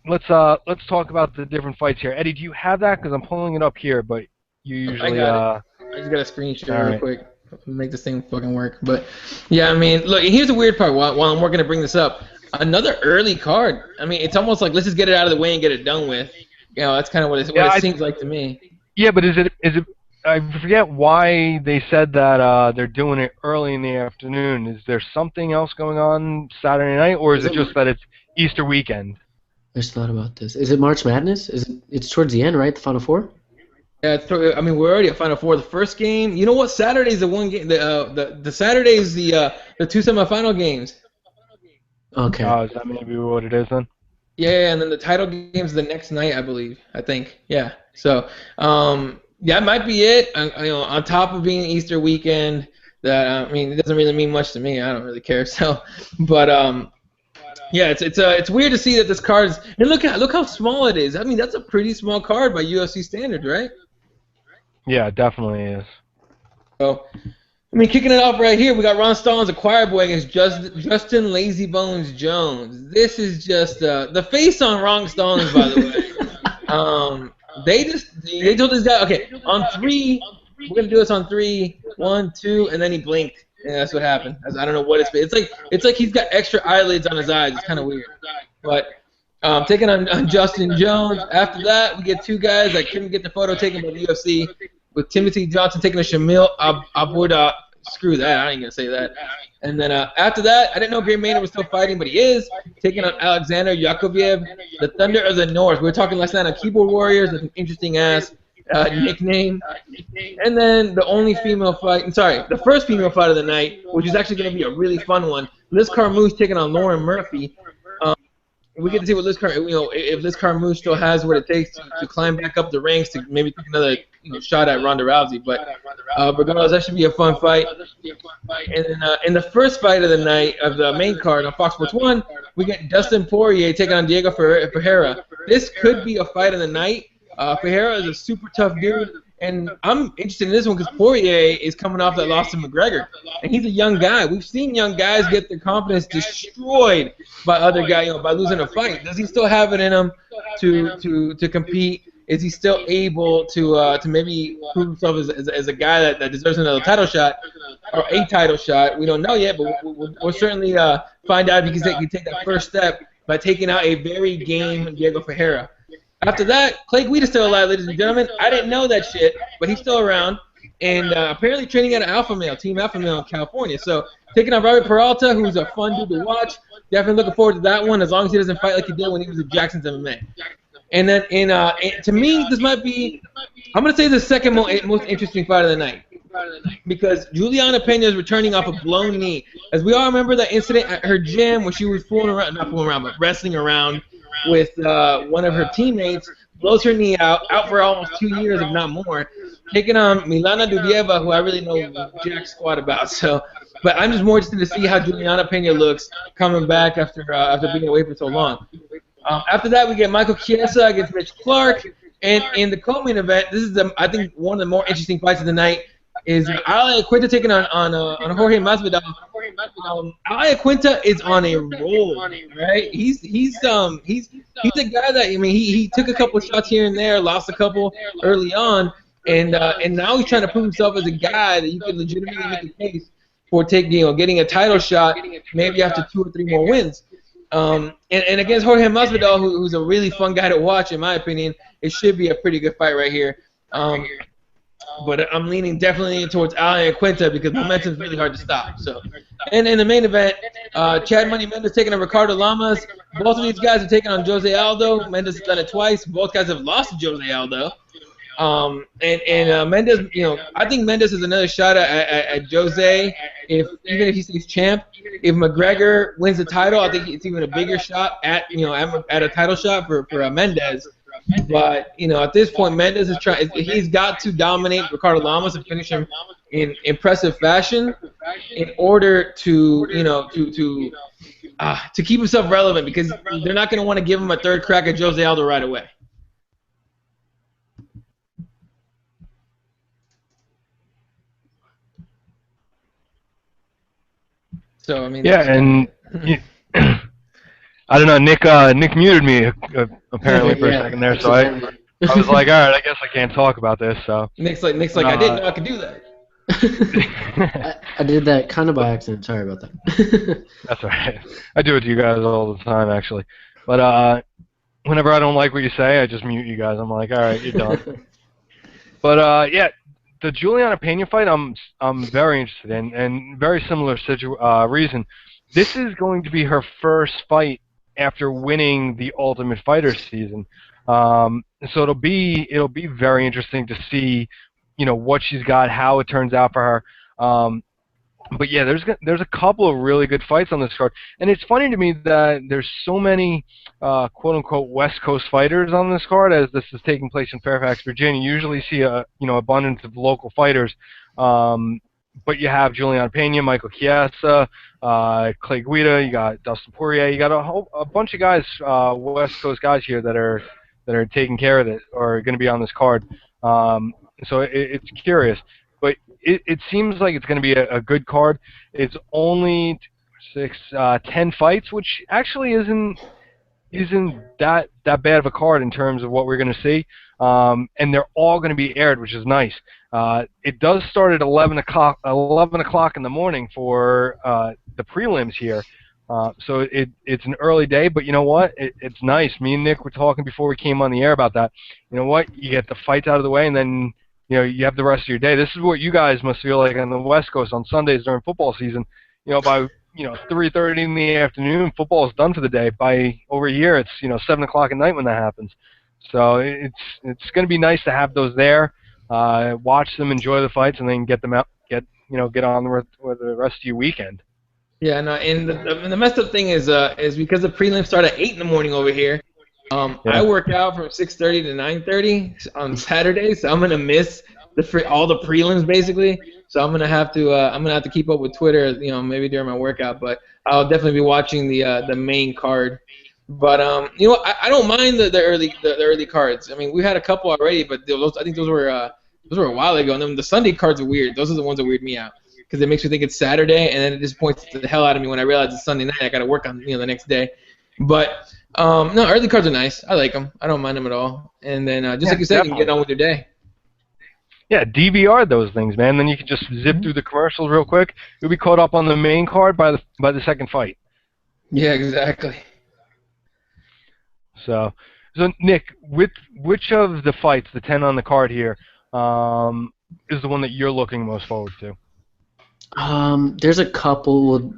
A: Let's talk about the different fights here. Eddie, do you have that? Because I'm pulling it up here, but you usually.
C: I just got a screenshot real quick. Make this thing fucking work. But yeah, I mean, look, here's the weird part. While I'm working to bring this up, another early card. I mean, it's almost like, let's just get it out of the way and get it done with. That's kind of what it seems like to me.
A: Yeah, but is it? I forget why they said that they're doing it early in the afternoon. Is there something else going on Saturday night, or is it just that it's Easter weekend?
B: I just thought about this. Is it March Madness? It's towards the end, right? The Final Four?
C: Yeah, I mean, we're already at Final Four. The first game, you know what? Saturday's the one game. The Saturday's the two semifinal games.
B: Okay.
A: Oh, is that maybe what it is then?
C: Yeah, and then the title game's the next night, I believe. I think. Yeah. So, yeah, it might be it. On top of being Easter weekend, that I mean, it doesn't really mean much to me. I don't really care. So, but yeah, it's weird to see that this card's, and look how small it is. I mean, that's a pretty small card by UFC standards, right?
A: Yeah, it definitely is.
C: So, I mean, kicking it off right here, we got Ron Stallings, a choir boy, against Justin Lazybones Jones. This is just the face on Ron Stallings, by the way. They told this guy, okay, on 3, we're gonna do this on 3, 1, 2, and then he blinked. Yeah, that's what happened. I don't know what it's like he's got extra eyelids on his eyes. It's kind of weird. But taking on Justin Jones. After that, we get two guys that couldn't get the photo taken by the UFC, with Timothy Johnson taking a Shamil Abuda. Screw that. I ain't going to say that. And then after that, I didn't know Gray Maynard was still fighting, but he is, taking on Alexander Yakovlev, the Thunder of the North. We were talking last night on Keyboard Warriors. That's an interesting-ass nickname. And then the first female fight of the night, which is actually going to be a really fun one. Liz Carmouche taking on Lauren Murphy. We get to see what Liz if Liz Carmouche still has what it takes to climb back up the ranks to maybe take another shot at Ronda Rousey. But regardless, that should be a fun fight. And then in the first fight of the night of the main card on Fox Sports 1, we get Dustin Poirier taking on Diego Ferreira. This could be a fight of the night. Ferreira is a super tough dude, and I'm interested in this one because Poirier is coming off that loss to McGregor, and he's a young guy. We've seen young guys get their confidence destroyed by other guys, by losing a fight. Does he still have it in him to compete? Is he still able to maybe prove himself as a guy that deserves another title shot? or a title shot. We don't know yet, but we'll certainly find out if he can take that first step by taking out a very game Diego Ferreira. After that, Clay Guida's still alive, ladies and gentlemen. I didn't know that shit, but he's still around. And apparently training at Team Alpha Male in California. So taking on Robert Peralta, who's a fun dude to watch. Definitely looking forward to that one, as long as he doesn't fight like he did when he was at Jackson's MMA. And then, to me, this might be, I'm going to say the second most interesting fight of the night. Because Juliana Pena is returning off a blown knee. As we all remember that incident at her gym where she was but wrestling around with one of her teammates, blows her knee out for almost 2 years, if not more, taking on Milana Dubieva, who I really know jack squat about. So, but I'm just more interested to see how Juliana Pena looks coming back after being away for so long. After that, we get Michael Chiesa against Mitch Clark, and in the co-main event, this is I think one of the more interesting fights of the night is Ali Aquinta taking on Jorge Masvidal. Ali Aquinta is on a roll, right? He's a guy that, I mean, he took a couple of shots here and there, lost a couple early on, and now he's trying to prove himself as a guy that you could legitimately make a case for getting a title shot, maybe after 2 or 3 more wins. And against Jorge Masvidal, who's a really fun guy to watch, in my opinion, it should be a pretty good fight right here. But I'm leaning definitely towards Ali Aquinta because momentum is really hard to stop. So, and in the main event, Chad Money Mendes taking on Ricardo Lamas. Both of these guys are taking on Jose Aldo. Mendes has done it twice. Both guys have lost to Jose Aldo. And Mendes, I think Mendes is another shot at Jose. Even if he stays champ, if McGregor wins the title, I think it's even a bigger shot at a title shot for Mendes. But at this point, Mendes is trying. He's got to dominate Ricardo Lamas and finish him in impressive fashion in order to keep himself relevant, because they're not going to want to give him a third crack at Jose Aldo right away. So I mean. Yeah,
A: and. I don't know. Nick muted me apparently for a second there, so I was like, all right, I guess I can't talk about this. So
C: Nick's like, I didn't know I could do
B: that. I did that kind of by accident. Sorry about that.
A: That's all right. I do it to you guys all the time, actually. But whenever I don't like what you say, I just mute you guys. I'm like, all right, you're done. But yeah, the Juliana Pena fight, I'm very interested in, and very similar reason. This is going to be her first fight after winning the Ultimate Fighter season, so it'll be very interesting to see, what she's got, how it turns out for her. But yeah, there's a couple of really good fights on this card, and it's funny to me that there's so many quote unquote West Coast fighters on this card, as this is taking place in Fairfax, Virginia. You usually see a abundance of local fighters. But you have Juliana Pena, Michael Chiesa, Clay Guida, you got Dustin Poirier, you got a bunch of guys, West Coast guys here that are taking care of it, or going to be on this card. So it's curious, but it seems like it's going to be a good card. It's only 10 fights, which actually isn't that bad of a card in terms of what we're going to see. And they're all going to be aired, which is nice. It does start at 11 o'clock in the morning for the prelims here. So it's an early day, but you know what? It's nice. Me and Nick were talking before we came on the air about that. You know what? You get the fights out of the way, and then you have the rest of your day. This is what you guys must feel like on the West Coast on Sundays during football season. By 3:30 in the afternoon, football is done for the day. By over here, it's 7 o'clock at night when that happens. So it's going to be nice to have those there. Watch them, enjoy the fights, and then get them out. Get on with the rest of your weekend.
C: Yeah, no, and the messed up thing is because the prelims start at 8 in the morning over here. I work out from 6:30 to 9:30 on Saturday, so I'm gonna miss all the prelims basically. So I'm gonna have to keep up with Twitter, maybe during my workout. But I'll definitely be watching the main card. But I don't mind the early cards. I mean, we had a couple already, but I think those were a while ago. And then the Sunday cards are weird. Those are the ones that weird me out, because it makes me think it's Saturday, and then it disappoints the hell out of me when I realize it's Sunday night. I got to work on the next day. But no, early cards are nice. I like them. I don't mind them at all. And then like you said, you can get on with your day.
A: Yeah, DVR those things, man. Then you can just zip through the commercials real quick. You'll be caught up on the main card by the second fight.
C: Yeah, exactly.
A: So Nick, which of the fights, the 10 on the card here, is the one that you're looking most forward to?
B: There's a couple.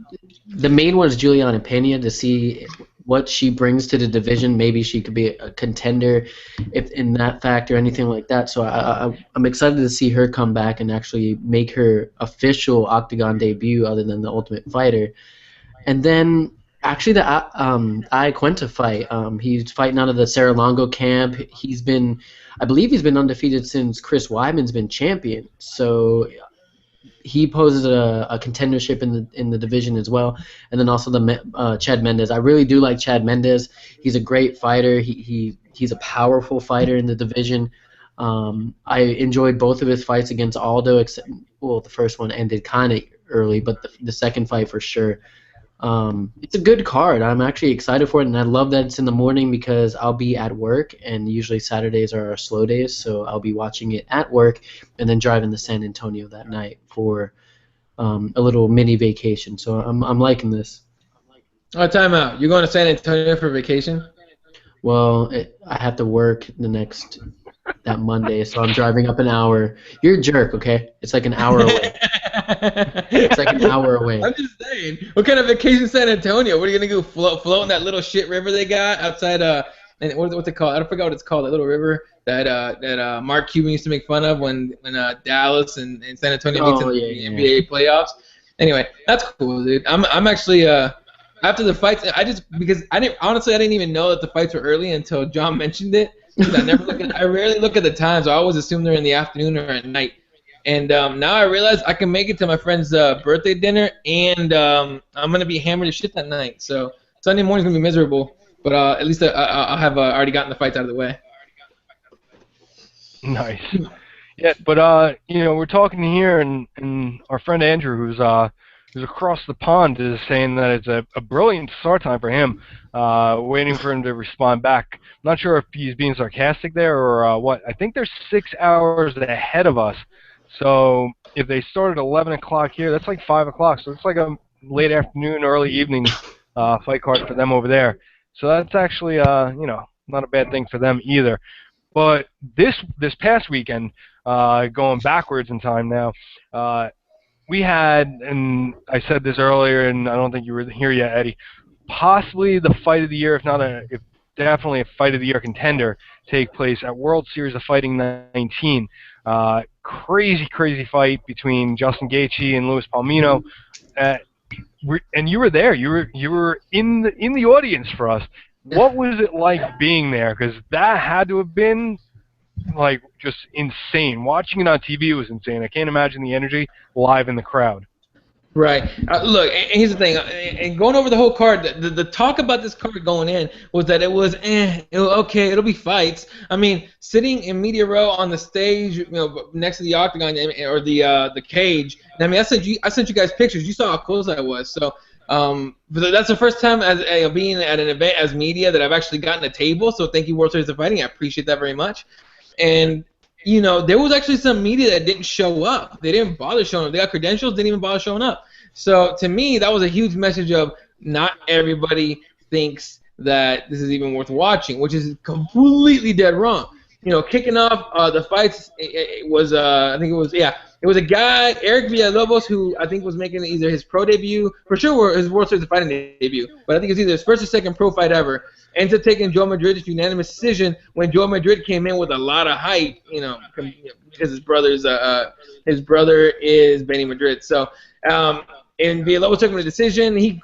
B: The main one is Juliana Pena, to see what she brings to the division. Maybe she could be a contender if in that fact or anything like that. So I'm excited to see her come back and actually make her official Octagon debut other than the Ultimate Fighter. And then actually the Iaquinta fight. He's fighting out of the Serra-Longo camp. I believe he's been undefeated since Chris Weidman's been champion. So he poses a contendership in the division as well, and then also the Chad Mendes. I really do like Chad Mendes. He's a great fighter. He's a powerful fighter in the division. I enjoyed both of his fights against Aldo, except the first one ended kind of early, but the second fight for sure. It's a good card. I'm actually excited for it, and I love that it's in the morning because I'll be at work, and usually Saturdays are our slow days, so I'll be watching it at work and then driving to San Antonio that night for a little mini vacation. So I'm liking this.
C: Oh, time out. You're going to San Antonio for vacation?
B: Well, I have to work that Monday, so I'm driving up an hour. You're a jerk, okay? It's like an hour away. It's like an hour away.
C: I'm just saying. What kind of vacation San Antonio? What are you going to do? Float in that little shit river they got outside, and what's it called? I forgot what it's called, that little river that Mark Cuban used to make fun of when Dallas and San Antonio meets in the NBA playoffs. Anyway, that's cool, dude. I'm actually after the fights, because I didn't even know that the fights were early until John mentioned it. I rarely look at the times. I always assume they're in the afternoon or at night. And now I realize I can make it to my friend's birthday dinner, and I'm going to be hammered as shit that night. So Sunday morning's going to be miserable, but at least I'll have already gotten the fights out of the way.
A: Nice. Yeah, but we're talking here, and our friend Andrew, who's across the pond, is saying that it's a brilliant start time for him. Waiting for him to respond back. I'm not sure if he's being sarcastic there or what. I think they're 6 hours ahead of us. So if they start at 11 o'clock here, that's like 5 o'clock. So it's like a late afternoon, early evening fight card for them over there. So that's actually, not a bad thing for them either. But this past weekend, going backwards in time now, we had, and I said this earlier, and I don't think you were here yet, Eddie, possibly the fight of the year, if definitely a fight of the year contender, take place at World Series of Fighting 19. Crazy fight between Justin Gaethje and Luis Palomino. And you were there. You were in the audience for us. What was it like being there? Because that had to have been like just insane. Watching it on TV was insane. I can't imagine the energy live in the crowd.
C: Right. Look, and here's the thing. And going over the whole card, the talk about this card going in was that it was, it'll be fights. I mean, sitting in media row on the stage, next to the octagon or the cage. I mean, I sent you guys pictures. You saw how close I was. So, that's the first time as being at an event as media that I've actually gotten a table. So thank you, World Series of Fighting. I appreciate that very much. And there was actually some media that didn't show up. They didn't bother showing up. They got credentials, didn't even bother showing up. So to me, that was a huge message of not everybody thinks that this is even worth watching, which is completely dead wrong. Kicking off the fights, it was it was a guy, Eric Villalobos, who I think was making either his pro debut, for sure his World Series of Fighting debut, but I think it's either his first or second pro fight ever. Ends up taking Joe Madrid's unanimous decision when Joe Madrid came in with a lot of hype, because his brother is Benny Madrid. So, and Villalobos took him to decision. He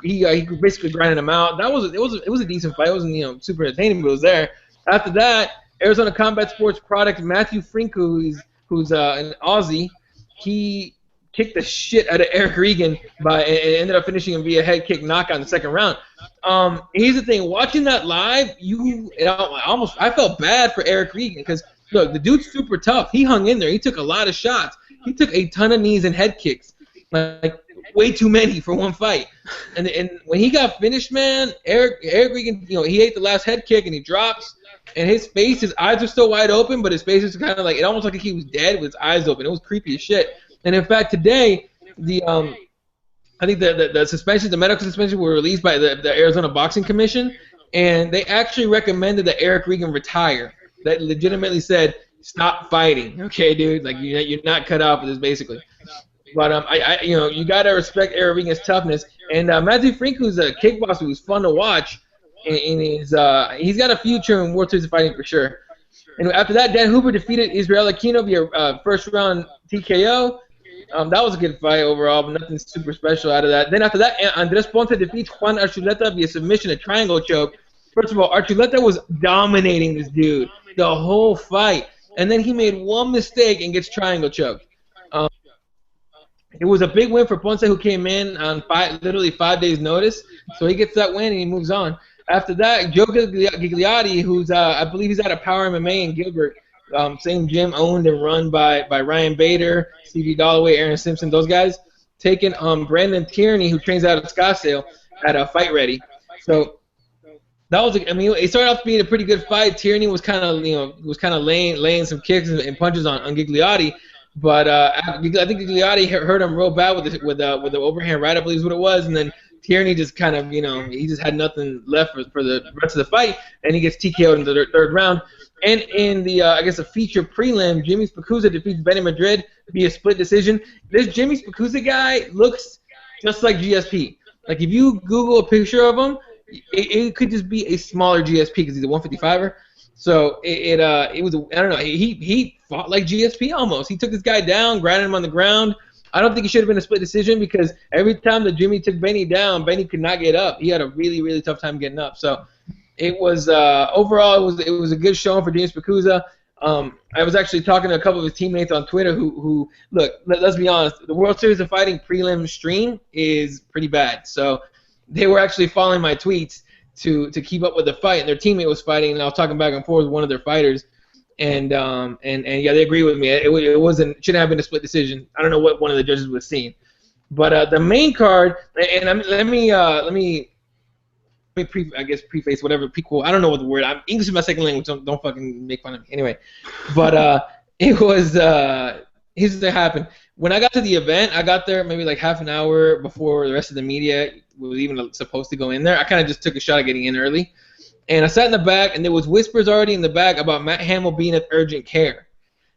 C: basically grinded him out. It was a decent fight. It wasn't super entertaining, but it was there. After that, Arizona Combat Sports product Matthew Franco, who's an Aussie, he kicked the shit out of Eric Regan and ended up finishing him via head kick knockout in the second round. Here's the thing: watching that live, I felt bad for Eric Regan because look, the dude's super tough. He hung in there. He took a lot of shots. He took a ton of knees and head kicks. Like way too many for one fight. And when he got finished, man, Eric Regan, he ate the last head kick and he drops, and his eyes are still wide open, but his face is kind of like, it almost like he was dead with his eyes open. It was creepy as shit. And in fact, today, I think the suspension, the medical suspension, were released by the Arizona Boxing Commission, and they actually recommended that Eric Regan retire. That legitimately said, stop fighting, okay, dude? Like you're not cut out for this, basically. But you gotta respect Eric Regan's toughness. And Matthew Frink, who's a kickboxer who's fun to watch, and he's got a future in World Series of Fighting for sure. And after that, Dan Hooper defeated Israel Aquino via first round TKO. That was a good fight overall, but nothing super special out of that. Then after that, Andres Ponce defeats Juan Archuleta via submission, a triangle choke. First of all, Archuleta was dominating this dude the whole fight, and then he made one mistake and gets triangle choked. It was a big win for Ponce, who came in on literally 5 days' notice, so he gets that win and he moves on. After that, Joe Gigliotti, who's I believe he's out of Power MMA in Gilbert. Same gym owned and run by Ryan Bader, C.V. Galloway, Aaron Simpson, those guys, taking Brandon Tierney, who trains out of Scottsdale, at a Fight Ready. So that was, it started off being a pretty good fight. Tierney was kind of laying some kicks and punches on Gigliotti, but I think Gigliotti hurt him real bad with the overhand right, I believe is what it was, and then Tierney just kind of, he just had nothing left for the rest of the fight, and he gets TKO'd in the third round. And in the, a feature prelim, Jimmy Spikuza defeats Benny Madrid via split decision. This Jimmy Spikuza guy looks just like GSP. Like, if you Google a picture of him, it could just be a smaller GSP because he's a 155er. So it was, I don't know, he fought like GSP almost. He took this guy down, grinded him on the ground. I don't think it should have been a split decision because every time that Jimmy took Benny down, Benny could not get up. He had a really, really tough time getting up. So it was overall it was a good showing for James Spikuza. I was actually talking to a couple of his teammates on Twitter who look, let's be honest, the World Series of Fighting prelim stream is pretty bad. So they were actually following my tweets to keep up with the fight, and their teammate was fighting, and I was talking back and forth with one of their fighters, and yeah, they agree with me. It shouldn't have been a split decision. I don't know what one of the judges was seeing, but the main card, and let me preface whatever prequel. I don't know what the word. English is my second language. Don't fucking make fun of me. Anyway, but it was here's what happened. When I got to the event, I got there maybe like half an hour before the rest of the media was even supposed to go in there. I kind of just took a shot at getting in early, and I sat in the back, and there was whispers already in the back about Matt Hamill being at urgent care,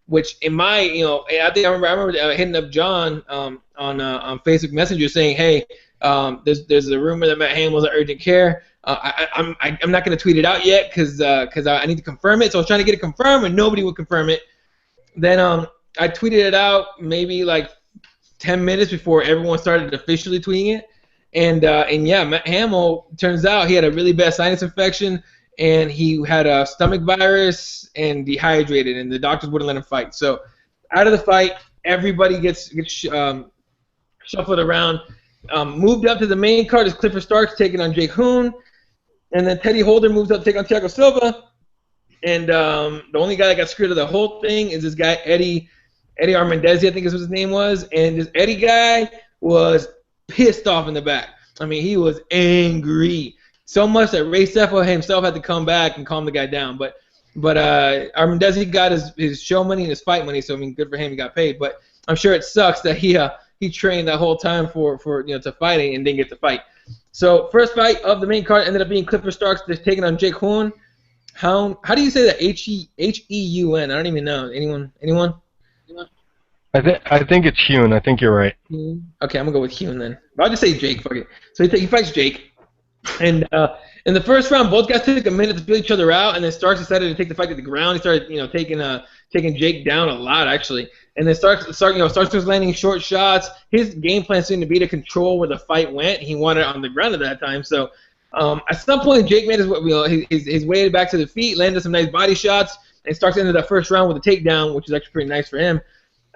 C: which in my I remember hitting up John on Facebook Messenger saying, hey, there's a rumor that Matt Hamill's at urgent care. I'm not going to tweet it out yet because I need to confirm it. So I was trying to get it confirmed, and nobody would confirm it. Then I tweeted it out maybe like 10 minutes before everyone started officially tweeting it. And yeah, Matt Hamill, turns out he had a really bad sinus infection, and he had a stomach virus and dehydrated, and the doctors wouldn't let him fight. So out of the fight, everybody gets shuffled around. Moved up to the main card is Clifford Starks taking on Jake Hoon, and then Teddy Holder moves up to take on Thiago Silva, and the only guy that got screwed of the whole thing is this guy Eddie Armendezi, I think is what his name was, and this Eddie guy was pissed off in the back. I mean, he was angry so much that Ray Sefo himself had to come back and calm the guy down. But Armendezi got his show money and his fight money, so I mean, good for him, he got paid. But I'm sure it sucks that he trained that whole time for to fighting and didn't get to fight. So first fight of the main card ended up being Clifford Starks taking on Jake Hoon. How do you say that? Heun? I don't even know. Anyone?
A: I think it's Heun. I think you're right.
C: Okay, I'm gonna go with Heun then. I'll just say Jake. Fuck it. So he fights Jake, and in the first round, both guys took a minute to feel each other out, and then Starks decided to take the fight to the ground. He started taking Jake down a lot actually, and then Starks was landing short shots. His game plan seemed to be to control where the fight went. He wanted it on the ground at that time. So at some point, Jake made his way back to the feet, landed some nice body shots, and Starks ended that first round with a takedown, which was actually pretty nice for him.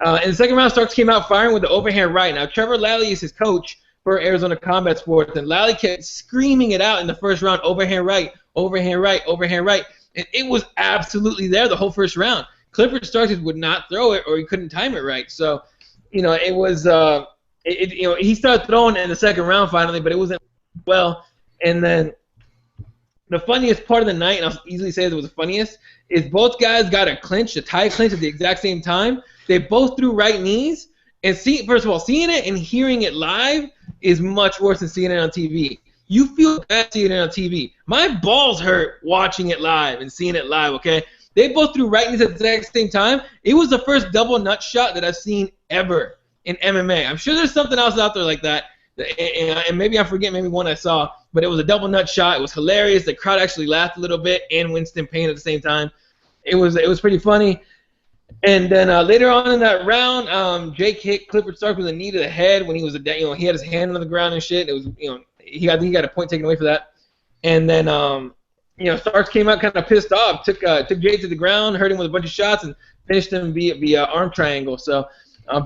C: In the second round, Starks came out firing with the overhand right. Now, Trevor Lally is his coach for Arizona Combat Sports, and Lally kept screaming it out in the first round, overhand right, overhand right, overhand right, and it was absolutely there the whole first round. Clifford Starks would not throw it, or he couldn't time it right. So, it was he started throwing in the second round finally, but it wasn't well. And then the funniest part of the night, and I'll easily say that was the funniest, is both guys got a tie clinch at the exact same time. They both threw right knees. And first of all, seeing it and hearing it live is much worse than seeing it on TV. You feel bad seeing it on TV. My balls hurt watching it live and seeing it live, okay? They both threw right knees at the exact same time. It was the first double nut shot that I've seen ever in MMA. I'm sure there's something else out there like that, and maybe I forget maybe one I saw, but it was a double nut shot. It was hilarious. The crowd actually laughed a little bit, and Winston Payne at the same time. It was pretty funny. And then later on in that round, Jake hit Clifford Starks with a knee to the head when he was he had his hand on the ground and shit. It was he got a point taken away for that. And then Starks came out kind of pissed off, took Jake to the ground, hurt him with a bunch of shots, and finished him via arm triangle. So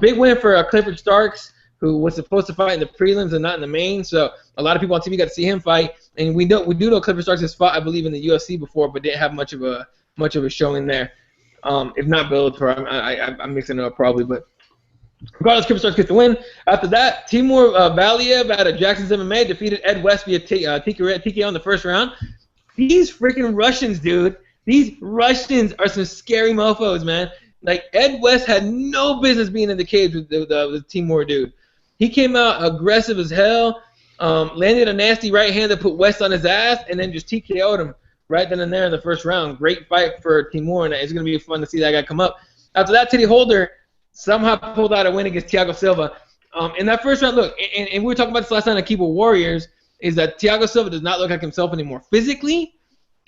C: big win for Clifford Starks, who was supposed to fight in the prelims and not in the main. So a lot of people on TV got to see him fight, and we do know Clifford Starks has fought, I believe, in the UFC before, but didn't have much of a showing there. If not Bellator, I'm mixing it up probably, but regardless, Clifford Starks gets the win. After that, Timur Valiev out of Jackson's MMA defeated Ed West via TKO in the first round. These freaking Russians, dude. These Russians are some scary mofos, man. Like, Ed West had no business being in the cage with the Timur dude. He came out aggressive as hell, landed a nasty right hand that put West on his ass, and then just TKO'd him right then and there in the first round. Great fight for Timur, and it's going to be fun to see that guy come up. After that, Teddy Holder somehow pulled out a win against Thiago Silva. In that first round, look, and we were talking about this last night on Keyboard Warriors, is that Thiago Silva does not look like himself anymore physically,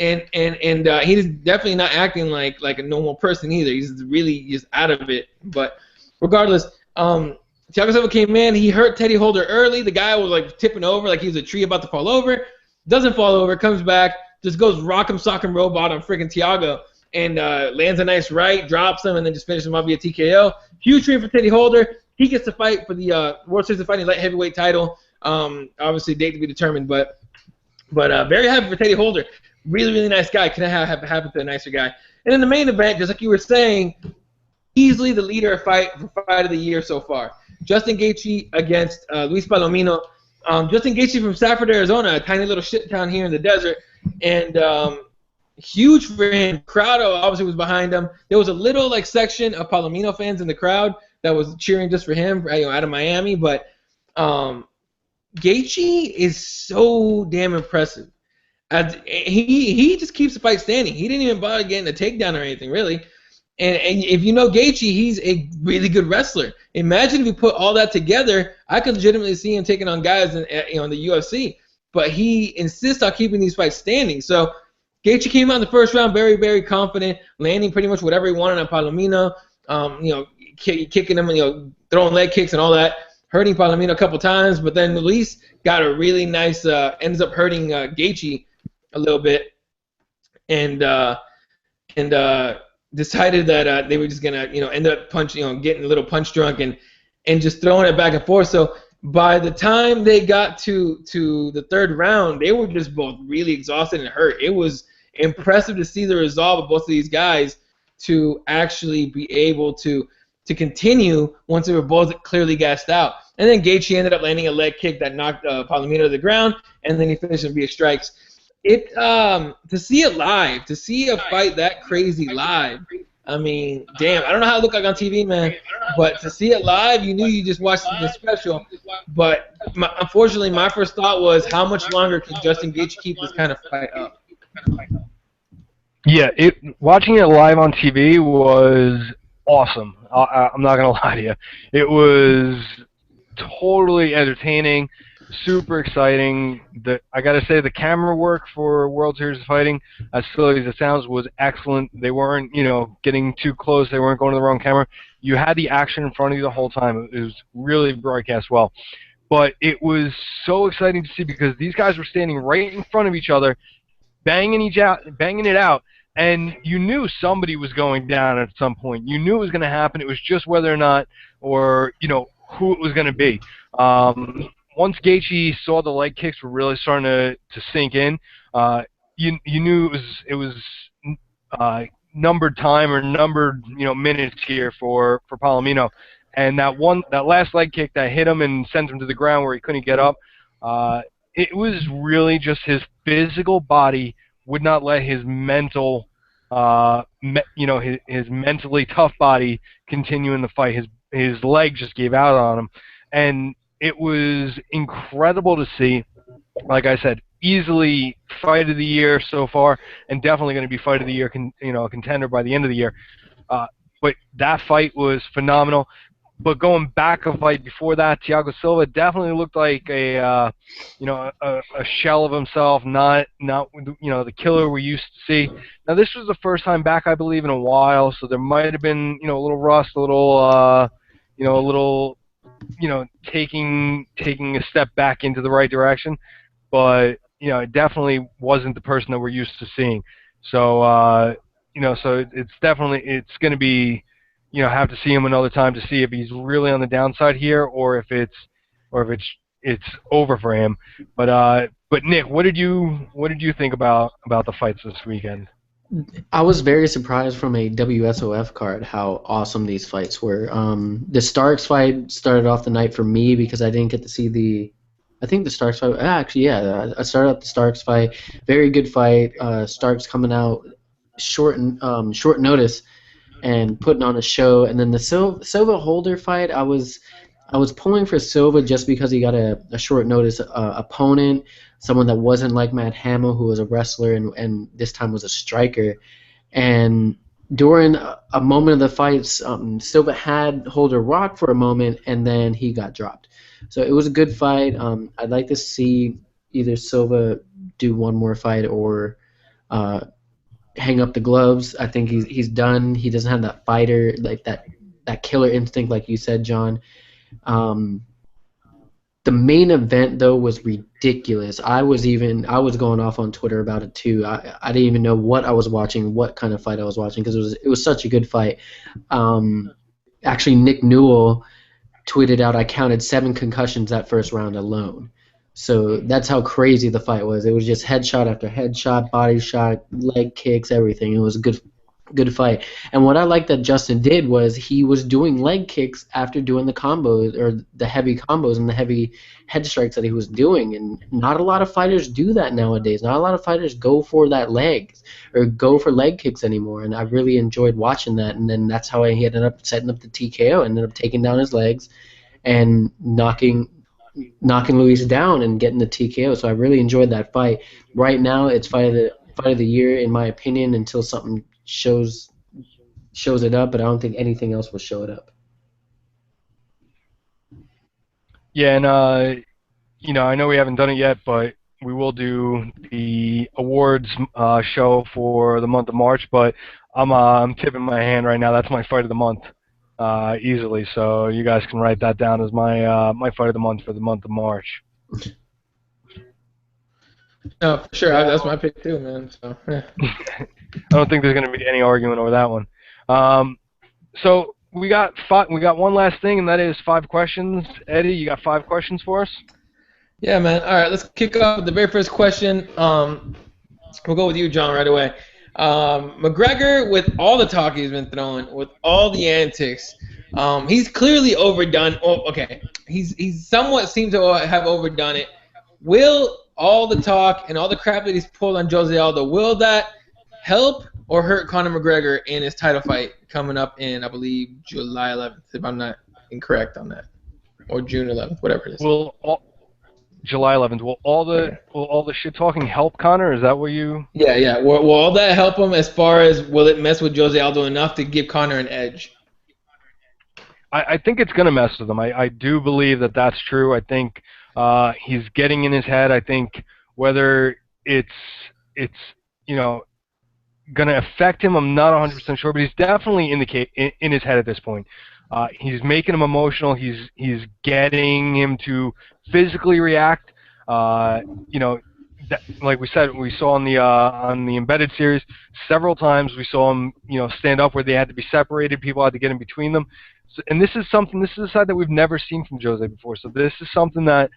C: and he's definitely not acting like a normal person either. He's really just out of it. But regardless, Thiago Silva came in. He hurt Teddy Holder early. The guy was like tipping over like he was a tree about to fall over. Doesn't fall over. Comes back. Just goes rock'em sock'em robot on freaking Thiago and lands a nice right, drops him, and then just finishes him up via TKO. Huge win for Teddy Holder. He gets to fight for the World Series of Fighting light heavyweight title. Obviously, date to be determined, but very happy for Teddy Holder. Really, really nice guy. Couldn't have happened to a nicer guy. And in the main event, just like you were saying, easily the leader of fight of the year so far. Justin Gaethje against Luis Palomino. Justin Gaethje from Safford, Arizona, a tiny little shit town here in the desert, and huge for him. Crowd obviously was behind him. There was a little section of Palomino fans in the crowd that was cheering just for him, out of Miami. But Gaethje is so damn impressive. He just keeps the fight standing. He didn't even bother getting a takedown or anything, really. And if you know Gaethje, he's a really good wrestler. Imagine if you put all that together, I could legitimately see him taking on guys in the UFC. But he insists on keeping these fights standing. So Gaethje came out in the first round very, very confident, landing pretty much whatever he wanted on Palomino. Kicking him, throwing leg kicks and all that, hurting Palomino a couple times. But then Luis got a really nice, ends up hurting Gaethje a little bit, and decided that they were just gonna, end up getting a little punch drunk and just throwing it back and forth. So by the time they got to the third round, they were just both really exhausted and hurt. It was impressive to see the resolve of both of these guys to actually be able to continue once they were both clearly gassed out. And then Gaethje ended up landing a leg kick that knocked Palomino to the ground, and then he finished him via strikes. To see it live, to see a fight that crazy live, I mean, damn, I don't know how it looked like on TV, man, but to see it live, you knew you just watched the special. But unfortunately, my first thought was, how much longer can Justin Gaethje keep this kind of fight up?
A: Yeah, watching it live on TV was awesome. I'm not gonna lie to you. It was totally entertaining, super exciting. I gotta say, the camera work for World Series of Fighting, as silly as it sounds, was excellent. They weren't, getting too close. They weren't going to the wrong camera. You had the action in front of you the whole time. It was really broadcast well. But it was so exciting to see because these guys were standing right in front of each other, banging it out, and you knew somebody was going down at some point. You knew it was going to happen. It was just whether or not, or who it was going to be. Once Gaethje saw the leg kicks were really starting to sink in, you knew it was numbered time or numbered minutes here for Palomino, And that last leg kick that hit him and sent him to the ground where he couldn't get up, it was really just his physical body would not let his mental, his mentally tough body continue in the fight. His leg just gave out on him, and it was incredible to see. Like I said, easily fight of the year so far, and definitely going to be fight of the year, a contender by the end of the year. But that fight was phenomenal. But going back a fight before that, Thiago Silva definitely looked like a shell of himself, not the killer we used to see. Now this was the first time back, I believe, in a while, so there might have been a little rust, a little taking a step back into the right direction. But it definitely wasn't the person that we're used to seeing. So so it's going to be. Have to see him another time to see if he's really on the downside here, or if it's over for him. But Nick, what did you think about the fights this weekend?
B: I was very surprised from a WSOF card how awesome these fights were. The Starks fight started off the night for me because I didn't get to see I think the Starks fight. Actually, yeah, I started out the Starks fight. Very good fight. Starks coming out short notice and putting on a show. And then the Silva Holder fight, I was pulling for Silva just because he got a short notice opponent, someone that wasn't like Matt Hamill, who was a wrestler and this time was a striker. And during a moment of the fights, Silva had Holder rocked for a moment, and then he got dropped. So it was a good fight. I'd like to see either Silva do one more fight or hang up the gloves. I think he's done. He doesn't have that fighter, like that killer instinct, like you said, John. The main event though was ridiculous. I was going off on Twitter about it too. I didn't even know what I was watching, what kind of fight I was watching, because it was such a good fight. Actually, Nick Newell tweeted out, I counted 7 concussions that first round alone. So that's how crazy the fight was. It was just headshot after headshot, body shot, leg kicks, everything. It was a good fight. And what I liked that Justin did was he was doing leg kicks after doing the combos, or the heavy combos and the heavy head strikes that he was doing. And not a lot of fighters do that nowadays. Not a lot of fighters go for that legs or go for leg kicks anymore. And I really enjoyed watching that. And then that's how he ended up setting up the TKO, ended up taking down his legs and knocking Luis down and getting the TKO. So I really enjoyed that fight. Right now, it's fight of the year in my opinion until something shows it up, but I don't think anything else will show it up.
A: Yeah, and I know we haven't done it yet, but we will do the awards show for the month of March. But I'm tipping my hand right now. That's my fight of the month. Easily, so you guys can write that down as my fight of the month for the month of March.
C: No, for sure. That's my pick too, man. So, yeah.
A: I don't think there's going to be any argument over that one. So we got one last thing, and that is 5 questions. Eddie, you got 5 questions for us?
C: Yeah, man. All right, let's kick off with the very first question. We'll go with you, John, right away. McGregor, with all the talk he's been throwing, with all the antics, he's clearly overdone. Oh, okay, he's somewhat seems to have overdone it. Will all the talk and all the crap that he's pulled on Jose Aldo, will that help or hurt Conor McGregor in his title fight coming up in, I believe, July 11th, if I'm not incorrect on that, or June 11th, whatever it is?
A: July 11th. Will all the shit talking help Conor? Is that what you?
C: Yeah. Will all that help him as far as will it mess with Jose Aldo enough to give Conor an edge?
A: I think it's gonna mess with him. I do believe that that's true. I think he's getting in his head. I think whether it's gonna affect him, I'm not 100% sure, but he's definitely in his head at this point. He's making him emotional. He's getting him to physically react. Like we said, we saw on the embedded series several times. We saw him, stand up where they had to be separated. People had to get in between them. So, and this is a side that we've never seen from Jose before. So this is something that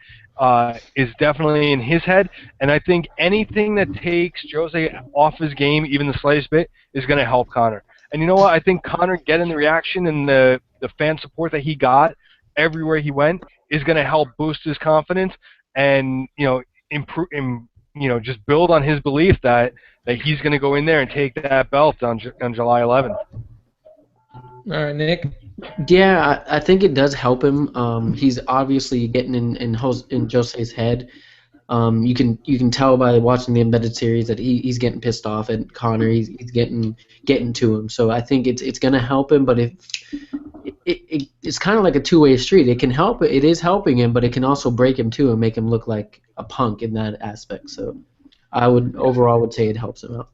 A: is definitely in his head. And I think anything that takes Jose off his game, even the slightest bit, is going to help Conor. And you know what? I think Conor getting the reaction and the the fan support that he got everywhere he went is going to help boost his confidence and improve, just build on his belief that he's going to go in there and take that belt on July 11th.
C: All right, Nick.
B: Yeah, I think it does help him. He's obviously getting in Jose's head. You can tell by watching the embedded series that he's getting pissed off at Conor. He's getting to him. So I think it's going to help him, but it's kind of like a two-way street. It can help. It is helping him, but it can also break him too and make him look like a punk in that aspect. So I would say it helps him out.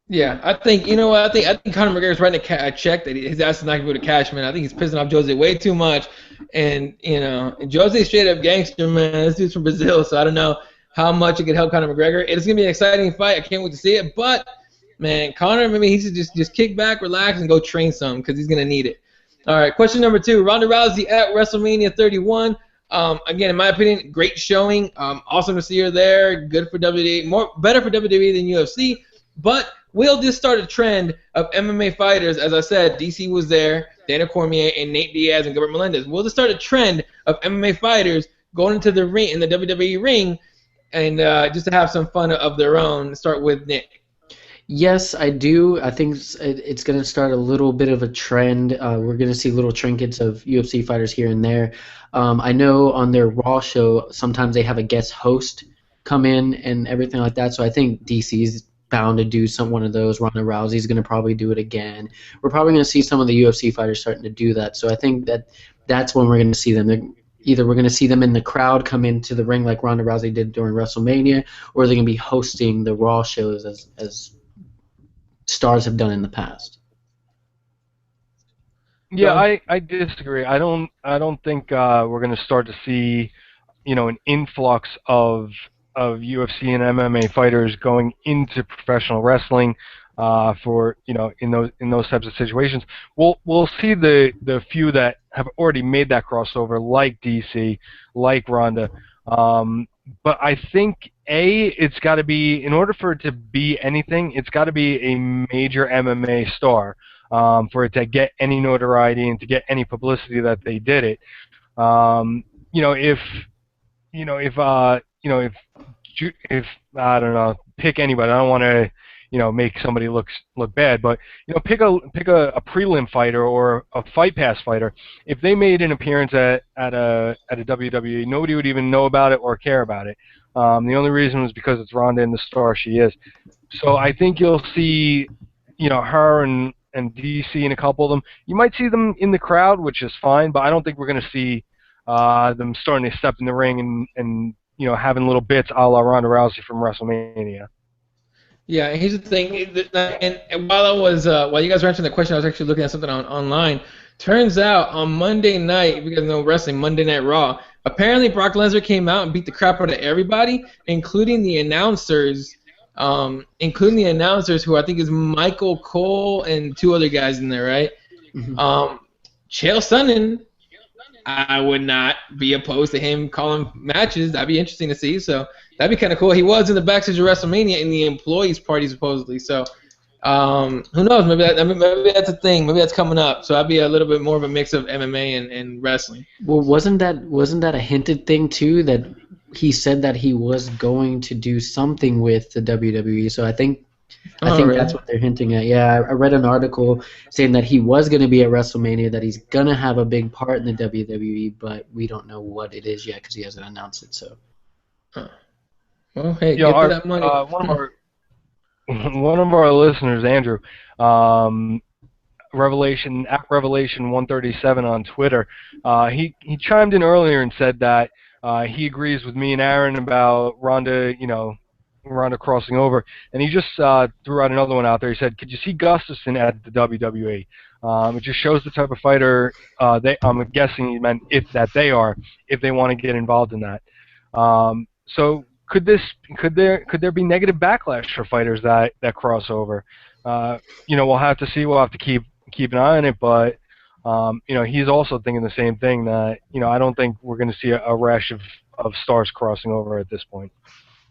C: Yeah, I think I think Conor McGregor's writing a check that his ass is not going to go to cash, man. I think he's pissing off Jose way too much, and Jose's straight up gangster, man. This dude's from Brazil, so I don't know how much it could help Conor McGregor. It's going to be an exciting fight. I can't wait to see it. But man, Conor, maybe he should just kick back, relax, and go train some because he's going to need it. All right, question number 2. Ronda Rousey at WrestleMania 31. Again, in my opinion, great showing. Awesome to see her there. Good for WWE. Better for WWE than UFC. But will this start a trend of MMA fighters? As I said, DC was there, Dana Cormier, and Nate Diaz and Gilbert Melendez. Will this start a trend of MMA fighters going into the ring, in the WWE ring, and just to have some fun of their own? Start with Nick.
B: Yes, I do. I think it's going to start a little bit of a trend. We're going to see little trinkets of UFC fighters here and there. I know on their Raw show, sometimes they have a guest host come in and everything like that. So I think DC's bound to do one of those. Ronda Rousey's going to probably do it again. We're probably going to see some of the UFC fighters starting to do that. So I think that's when we're going to see them. Either we're going to see them in the crowd come into the ring like Ronda Rousey did during WrestleMania, or they're going to be hosting the Raw shows as stars have done in the past.
A: Yeah, I disagree. I don't think we're going to start to see, an influx of UFC and MMA fighters going into professional wrestling for in those types of situations. We'll see the few that have already made that crossover, like DC, like Ronda. But I think it's got to be, in order for it to be anything, it's got to be a major MMA star for it to get any notoriety and to get any publicity that they did it. If I don't know, pick anybody. I don't want to make somebody look bad, but pick a prelim fighter or a Fight Pass fighter. If they made an appearance at a WWE, nobody would even know about it or care about it. The only reason was because it's Ronda and the star she is. So I think you'll see her and DC and a couple of them. You might see them in the crowd, which is fine, but I don't think we're going to see them starting to step in the ring and having little bits a la Ronda Rousey from WrestleMania.
C: Yeah, and here's the thing. And while you guys were answering the question, I was actually looking at something online. Turns out on Monday night, if you guys know wrestling, Monday Night Raw, apparently Brock Lesnar came out and beat the crap out of everybody, including the announcers. Who I think is Michael Cole and 2 other guys in there, right? Mm-hmm. Chael Sonnen, I would not be opposed to him calling matches. That'd be interesting to see. So that'd be kind of cool. He was in the backstage of WrestleMania in the employees' party supposedly. So who knows? Maybe that's a thing. Maybe that's coming up. So that'd be a little bit more of a mix of MMA and wrestling.
B: Well, wasn't that a hinted thing too? That he said that he was going to do something with the WWE. So I think
C: really?
B: That's what they're hinting at. Yeah, I read an article saying that he was going to be at WrestleMania, that he's going to have a big part in the WWE, but we don't know what it is yet because he hasn't announced it. So.
C: Well, hey, get to that money.
A: One of our listeners, Andrew, Revelation 137 on Twitter, he chimed in earlier and said that he agrees with me and Aaron about Ronda crossing over, and he just threw out another one out there. He said, "Could you see Gustafsson at the WWE?" It just shows the type of fighter I'm guessing he meant if they want to get involved in that. So could there be negative backlash for fighters that cross over? We'll have to see. We'll have to keep an eye on it, but he's also thinking the same thing, that I don't think we're going to see a rash of stars crossing over at this point.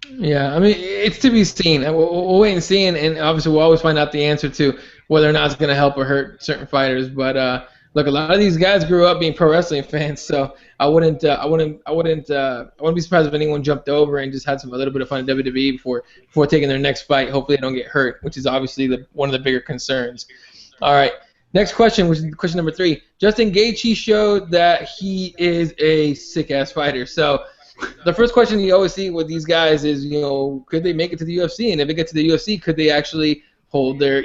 C: Yeah, I mean, it's to be seen. We'll wait and see, and obviously we'll always find out the answer to whether or not it's going to help or hurt certain fighters. But look, a lot of these guys grew up being pro wrestling fans, so I wouldn't be surprised if anyone jumped over and just had a little bit of fun in WWE before taking their next fight. Hopefully, they don't get hurt, which is obviously one of the bigger concerns. All right, next question, which is question number 3. Justin Gaethje showed that he is a sick-ass fighter. So the first question you always see with these guys is, could they make it to the UFC? And if they get to the UFC, could they actually hold their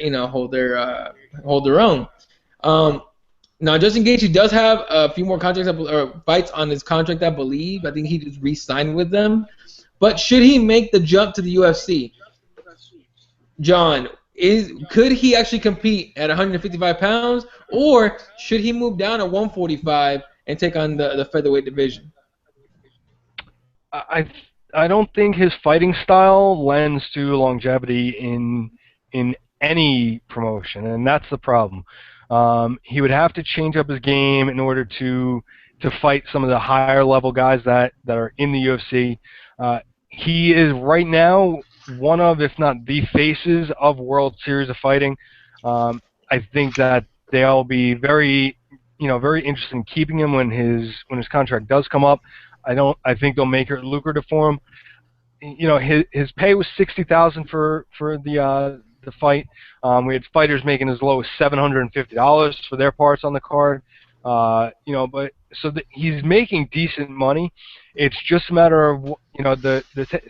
C: own? Now, Justin Gaethje does have a few more contracts or fights on his contract, I believe. I think he just re-signed with them. But should he make the jump to the UFC? John, could he actually compete at 155 pounds, or should he move down to 145 and take on the featherweight division?
A: I don't think his fighting style lends to longevity in any promotion, and that's the problem. He would have to change up his game in order to fight some of the higher level guys that are in the UFC. He is right now one of, if not the faces of World Series of Fighting. I think that they'll be very interested in keeping him when his contract does come up. I think they'll make it lucrative for him. His pay was $60,000 for the fight. We had fighters making as low as $750 for their parts on the card. But he's making decent money. It's just a matter of the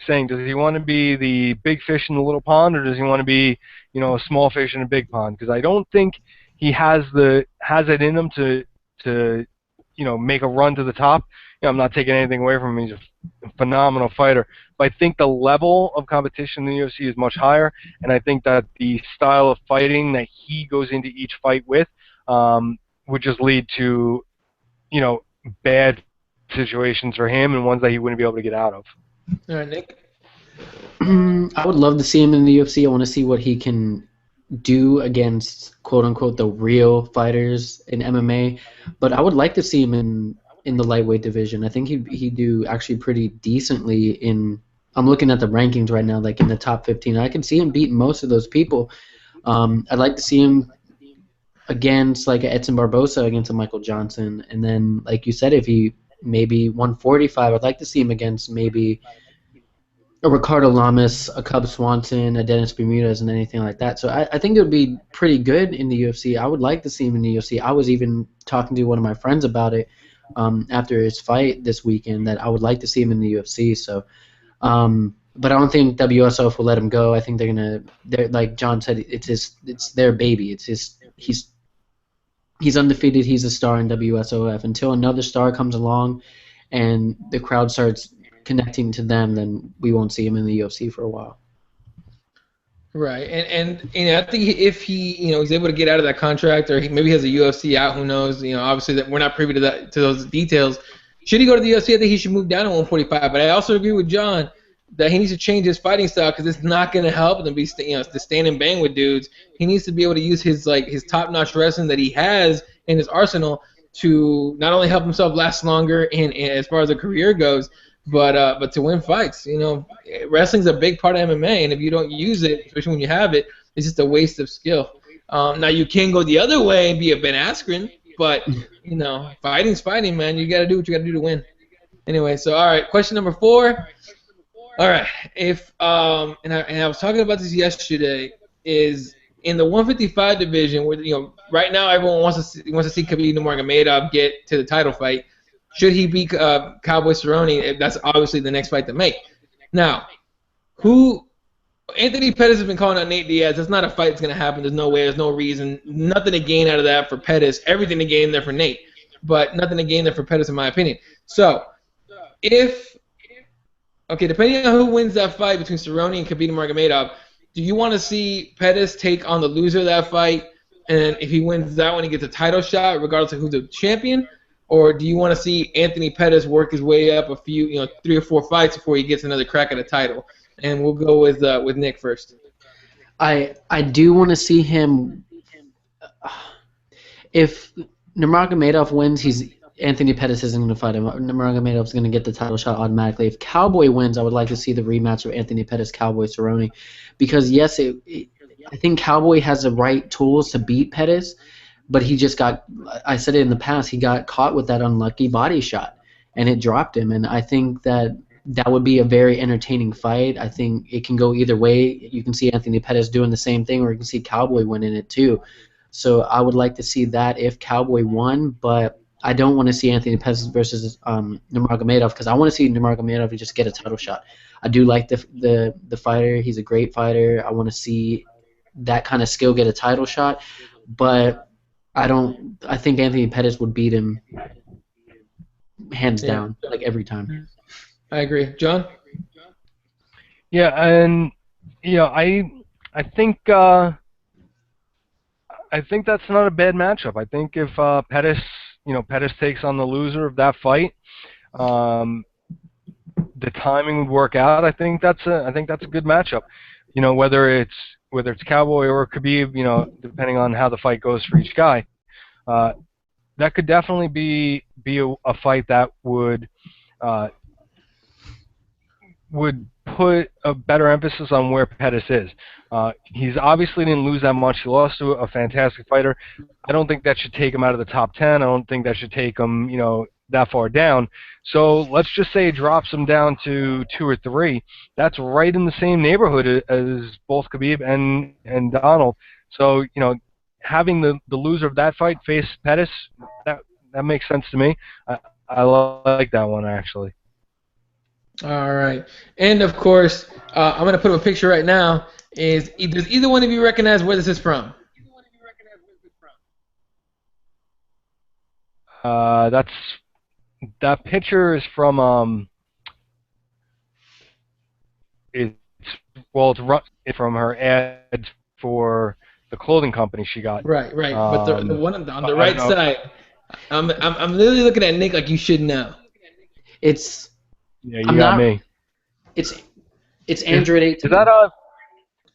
A: saying, does he want to be the big fish in the little pond, or does he want to be a small fish in a big pond? Because I don't think he has it in him to make a run to the top. I'm not taking anything away from him. He's a phenomenal fighter. But I think the level of competition in the UFC is much higher, and I think that the style of fighting that he goes into each fight with would just lead to, bad situations for him and ones that he wouldn't be able to get out of.
C: All right, Nick?
B: I would love to see him in the UFC. I want to see what he can do against, quote-unquote, the real fighters in MMA. But I would like to see him in the lightweight division. I think he'd do actually pretty decently in... I'm looking at the rankings right now, like in the top 15. I can see him beating most of those people. I'd like to see him against like Edson Barbosa against a Michael Johnson, and then like you said, if he maybe 145, I'd like to see him against maybe a Ricardo Lamas, a Cub Swanson, a Dennis Bermudez, and anything like that. So I think it would be pretty good in the UFC. I would like to see him in the UFC. I was even talking to one of my friends about it after his fight this weekend, that I would like to see him in the UFC. So, but I don't think WSOF will let him go. I think they're like John said, it's their baby. He's undefeated. He's a star in WSOF. Until another star comes along and the crowd starts connecting to them, then we won't see him in the UFC for a while.
C: Right, and I think if he's able to get out of that contract, or maybe he has a UFC out, who knows? Obviously that we're not privy to those details. Should he go to the UFC? I think he should move down to 145. But I also agree with John that he needs to change his fighting style, because it's not going to help him to stand and bang with dudes. He needs to be able to use his top-notch wrestling that he has in his arsenal to not only help himself last longer in as far as a career goes, but to win fights. Wrestling's a big part of MMA, and if you don't use it, especially when you have it, it's just a waste of skill. Now you can go the other way and be a Ben Askren, but fighting's fighting, man. You got to do what you got to do to win. Anyway, so all right, question number 4. All right, if and I was talking about this yesterday, is in the 155 division, where right now everyone wants to see Khabib Nurmagomedov get to the title fight. Should he beat Cowboy Cerrone? That's obviously the next fight to make. Now, Anthony Pettis has been calling out Nate Diaz. That's not a fight that's going to happen. There's no way. There's no reason. Nothing to gain out of that for Pettis. Everything to gain there for Nate, but nothing to gain there for Pettis, in my opinion. So, depending on who wins that fight between Cerrone and Khabib Nurmagomedov, do you want to see Pettis take on the loser of that fight, and if he wins that one, he gets a title shot, regardless of who's the champion? Or do you want to see Anthony Pettis work his way up a few, 3 or 4 fights before he gets another crack at a title? And we'll go with Nick first.
B: I do want to see him. If Nurmagomedov wins, Anthony Pettis isn't going to fight him. Nurmagomedov's going to get the title shot automatically. If Cowboy wins, I would like to see the rematch of Anthony Pettis, Cowboy Cerrone, because yes, I think Cowboy has the right tools to beat Pettis, but he just got, I said it in the past, he got caught with that unlucky body shot, and it dropped him. And I think that would be a very entertaining fight. I think it can go either way. You can see Anthony Pettis doing the same thing, or you can see Cowboy winning it too. So I would like to see that if Cowboy won, but I don't want to see Anthony Pettis versus Nurmagomedov, because I want to see Nurmagomedov just get a title shot. I do like the fighter. He's a great fighter. I want to see that kind of skill get a title shot, but I think Anthony Pettis would beat him hands down, like every time.
C: I agree. John?
A: Yeah, and I think that's not a bad matchup. I think if Pettis takes on the loser of that fight, the timing would work out. I think that's a good matchup. Whether it's Cowboy or Khabib, depending on how the fight goes for each guy, that could definitely be a fight that would put a better emphasis on where Pettis is. He's obviously didn't lose that much. He lost to a fantastic fighter. I don't think that should take him out of the top 10. I don't think that should take him, that far down. So let's just say it drops him down to 2 or 3. That's right in the same neighborhood as both Khabib and Donald. So, having the loser of that fight face Pettis, that makes sense to me. I like that one, actually.
C: All right. And, of course, I'm going to put up a picture right now. Does either one of you recognize where this is from?
A: That picture is from it's from her ad for the clothing company she got.
C: Right. But the one on the right side, I'm literally looking at Nick like you should know.
A: Yeah, you got me.
B: It's Android 18.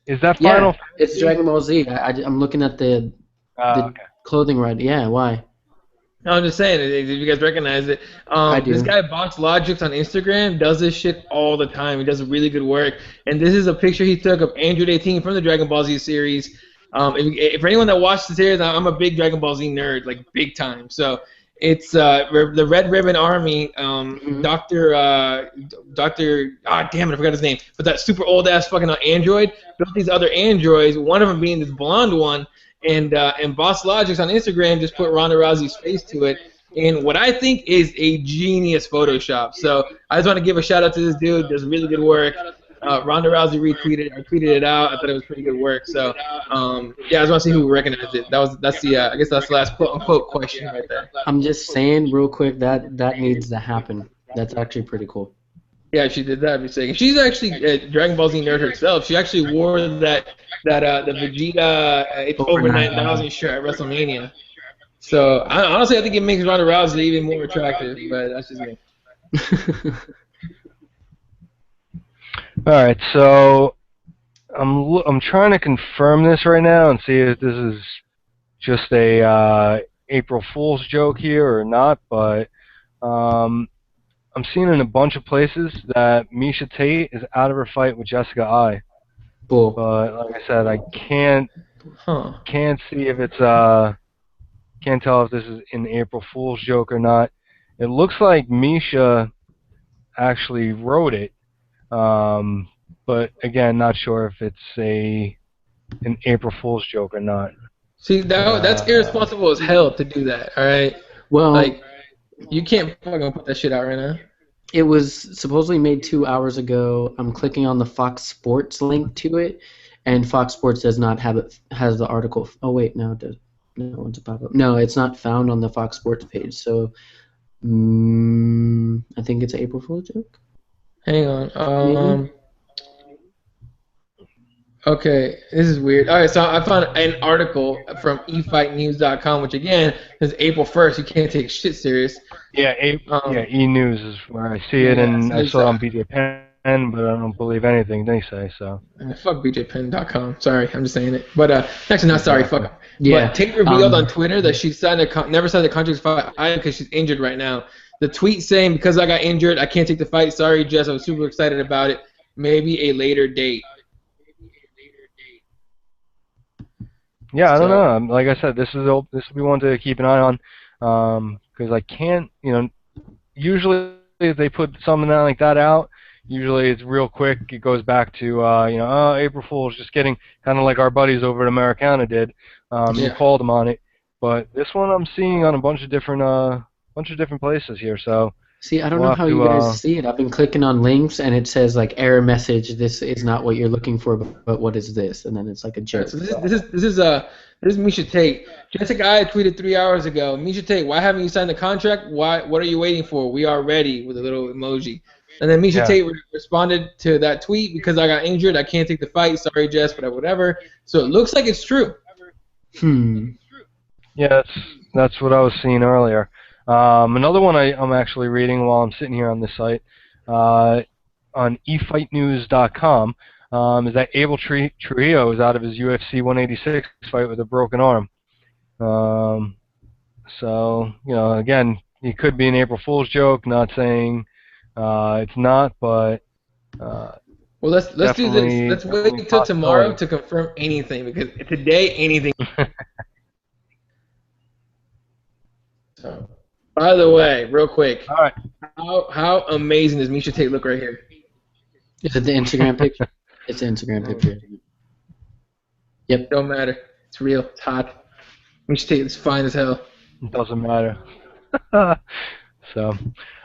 A: Is that Final?
B: Yeah, it's Dragon Ball Z. I'm looking at the
A: okay.
B: clothing right. Yeah, why?
C: No, I'm just saying, if you guys recognize it.
B: I do.
C: This guy, Box Logics on Instagram, does this shit all the time. He does really good work. And this is a picture he took of Android 18 from the Dragon Ball Z series. For anyone that watched the series, I'm a big Dragon Ball Z nerd, like big time. So it's the Red Ribbon Army, Dr. Damn it, I forgot his name. But that super old ass fucking android built these other androids, one of them being this blonde one. And Boss Logics on Instagram just put Ronda Rousey's face to it in what I think is a genius Photoshop. So I just want to give a shout out to this dude. Does really good work. Ronda Rousey retweeted or tweeted it out. I thought it was pretty good work. So I just want to see who recognized it. That's the I guess that's the last quote unquote question right there.
B: I'm just saying real quick that needs to happen. That's actually pretty cool.
C: Yeah, she did that. She's actually a Dragon Ball Z nerd herself. She actually wore the Vegeta it's over 9,000 shirt at WrestleMania. So honestly, I think it makes Ronda Rousey even more attractive. But that's just me.
A: All right, so I'm trying to confirm this right now and see if this is just a April Fool's joke here or not, but I'm seeing in a bunch of places that Miesha Tate is out of her fight with Jessica Ai.
B: Cool.
A: But like I said, I can't see if it's can't tell if this is an April Fool's joke or not. It looks like Miesha actually wrote it, but again, not sure if it's an April Fool's joke or not.
C: See, that's irresponsible as hell to do that. All right.
B: Well,
C: like, you can't fucking put that shit out right now.
B: It was supposedly made 2 hours ago. I'm clicking on the Fox Sports link to it, and Fox Sports does not have it. Has the article? Oh wait, no, it does. No, it's a pop up. No, it's not found on the Fox Sports page. So, I think it's an April Fool's joke.
C: Hang on. Okay, this is weird. All right, so I found an article from eFightNews.com, which again is April 1st. You can't take shit serious.
A: Yeah, E News is where I see it, and I saw it on BJ Penn, but I don't believe anything they say. So
C: fuck BJPenn.com. Sorry, I'm just saying it. But actually, not sorry. Fuck.
B: Yeah.
C: But Tate revealed on Twitter that she never signed a contract fight because she's injured right now. The tweet saying, "Because I got injured, I can't take the fight. Sorry, Jess. I was super excited about it. Maybe a later date."
A: Yeah, I don't know. Like I said, this will be one to keep an eye on, because I can't, usually if they put something like that out, usually it's real quick. It goes back to, oh, April Fool's, just kidding, kind of like our buddies over at Americana did. You called them on it, but this one I'm seeing on a bunch of different places here. So
B: see, I don't know how you guys see it. I've been clicking on links and it says like error message. This is not what you're looking for, but what is this? And then it's like a joke.
C: So this is Misha Tate. Jessica I tweeted 3 hours ago. Misha Tate, why haven't you signed the contract? What are you waiting for? We are ready, with a little emoji. And then Misha Tate responded to that tweet, because I got injured, I can't take the fight. Sorry, Jess, whatever. So it looks like it's true.
A: Yeah, that's what I was seeing earlier. Another one I'm actually reading while I'm sitting here on this site, on efightnews.com, is that Abel Trujillo is out of his UFC 186 fight with a broken arm. So, again, it could be an April Fool's joke, not saying it's not, but
C: well, let's do this. Let's wait until tomorrow to confirm anything, because today anything. So, by the way, real quick,
A: all right,
C: how amazing does Misha Tate look right here?
B: Is it the Instagram picture? It's an Instagram picture. Yep.
C: Don't matter. It's real. It's hot. Misha Tate is fine as hell.
A: It doesn't matter. So,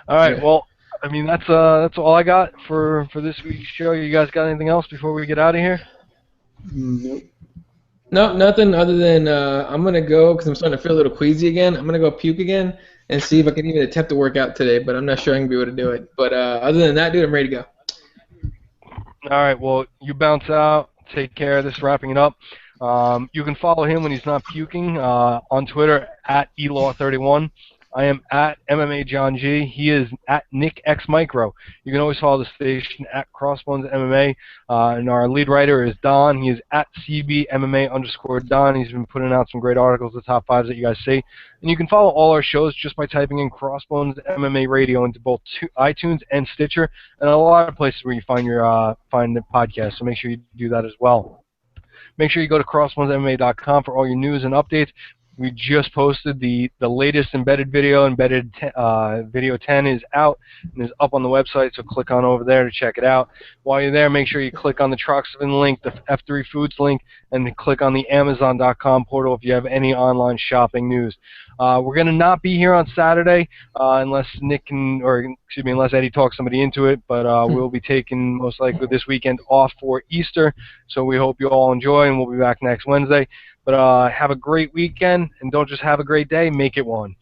A: all right. Well, I mean, that's all I got for this week's show. You guys got anything else before we get out of here?
B: Nope.
C: No, nothing other than I'm going to go, because I'm starting to feel a little queasy again. I'm going to go puke again and see if I can even attempt to work out today, but I'm not sure I'm going to be able to do it. But other than that, dude, I'm ready to go.
A: All right, well, you bounce out. Take care. This is wrapping it up. You can follow him when he's not puking on Twitter at elaw31. I am at MMA John G. He is at Nick X Micro. You can always follow the station at CrossBonesMMA. And our lead writer is Don. He is at CBMMA_Don. He's been putting out some great articles, the top fives that you guys see. And you can follow all our shows just by typing in CrossBonesMMA Radio into both iTunes and Stitcher, and a lot of places where you find the podcast. So make sure you do that as well. Make sure you go to CrossBonesMMA.com for all your news and updates. We just posted the latest embedded video. Video 10 is out and is up on the website, so click on over there to check it out. While you're there, make sure you click on the Troxavin link, the F3 Foods link, and click on the Amazon.com portal if you have any online shopping news. We're going to not be here on Saturday unless unless Eddie talks somebody into it, but we'll be taking most likely this weekend off for Easter, so we hope you all enjoy, and we'll be back next Wednesday. But have a great weekend, and don't just have a great day, make it one.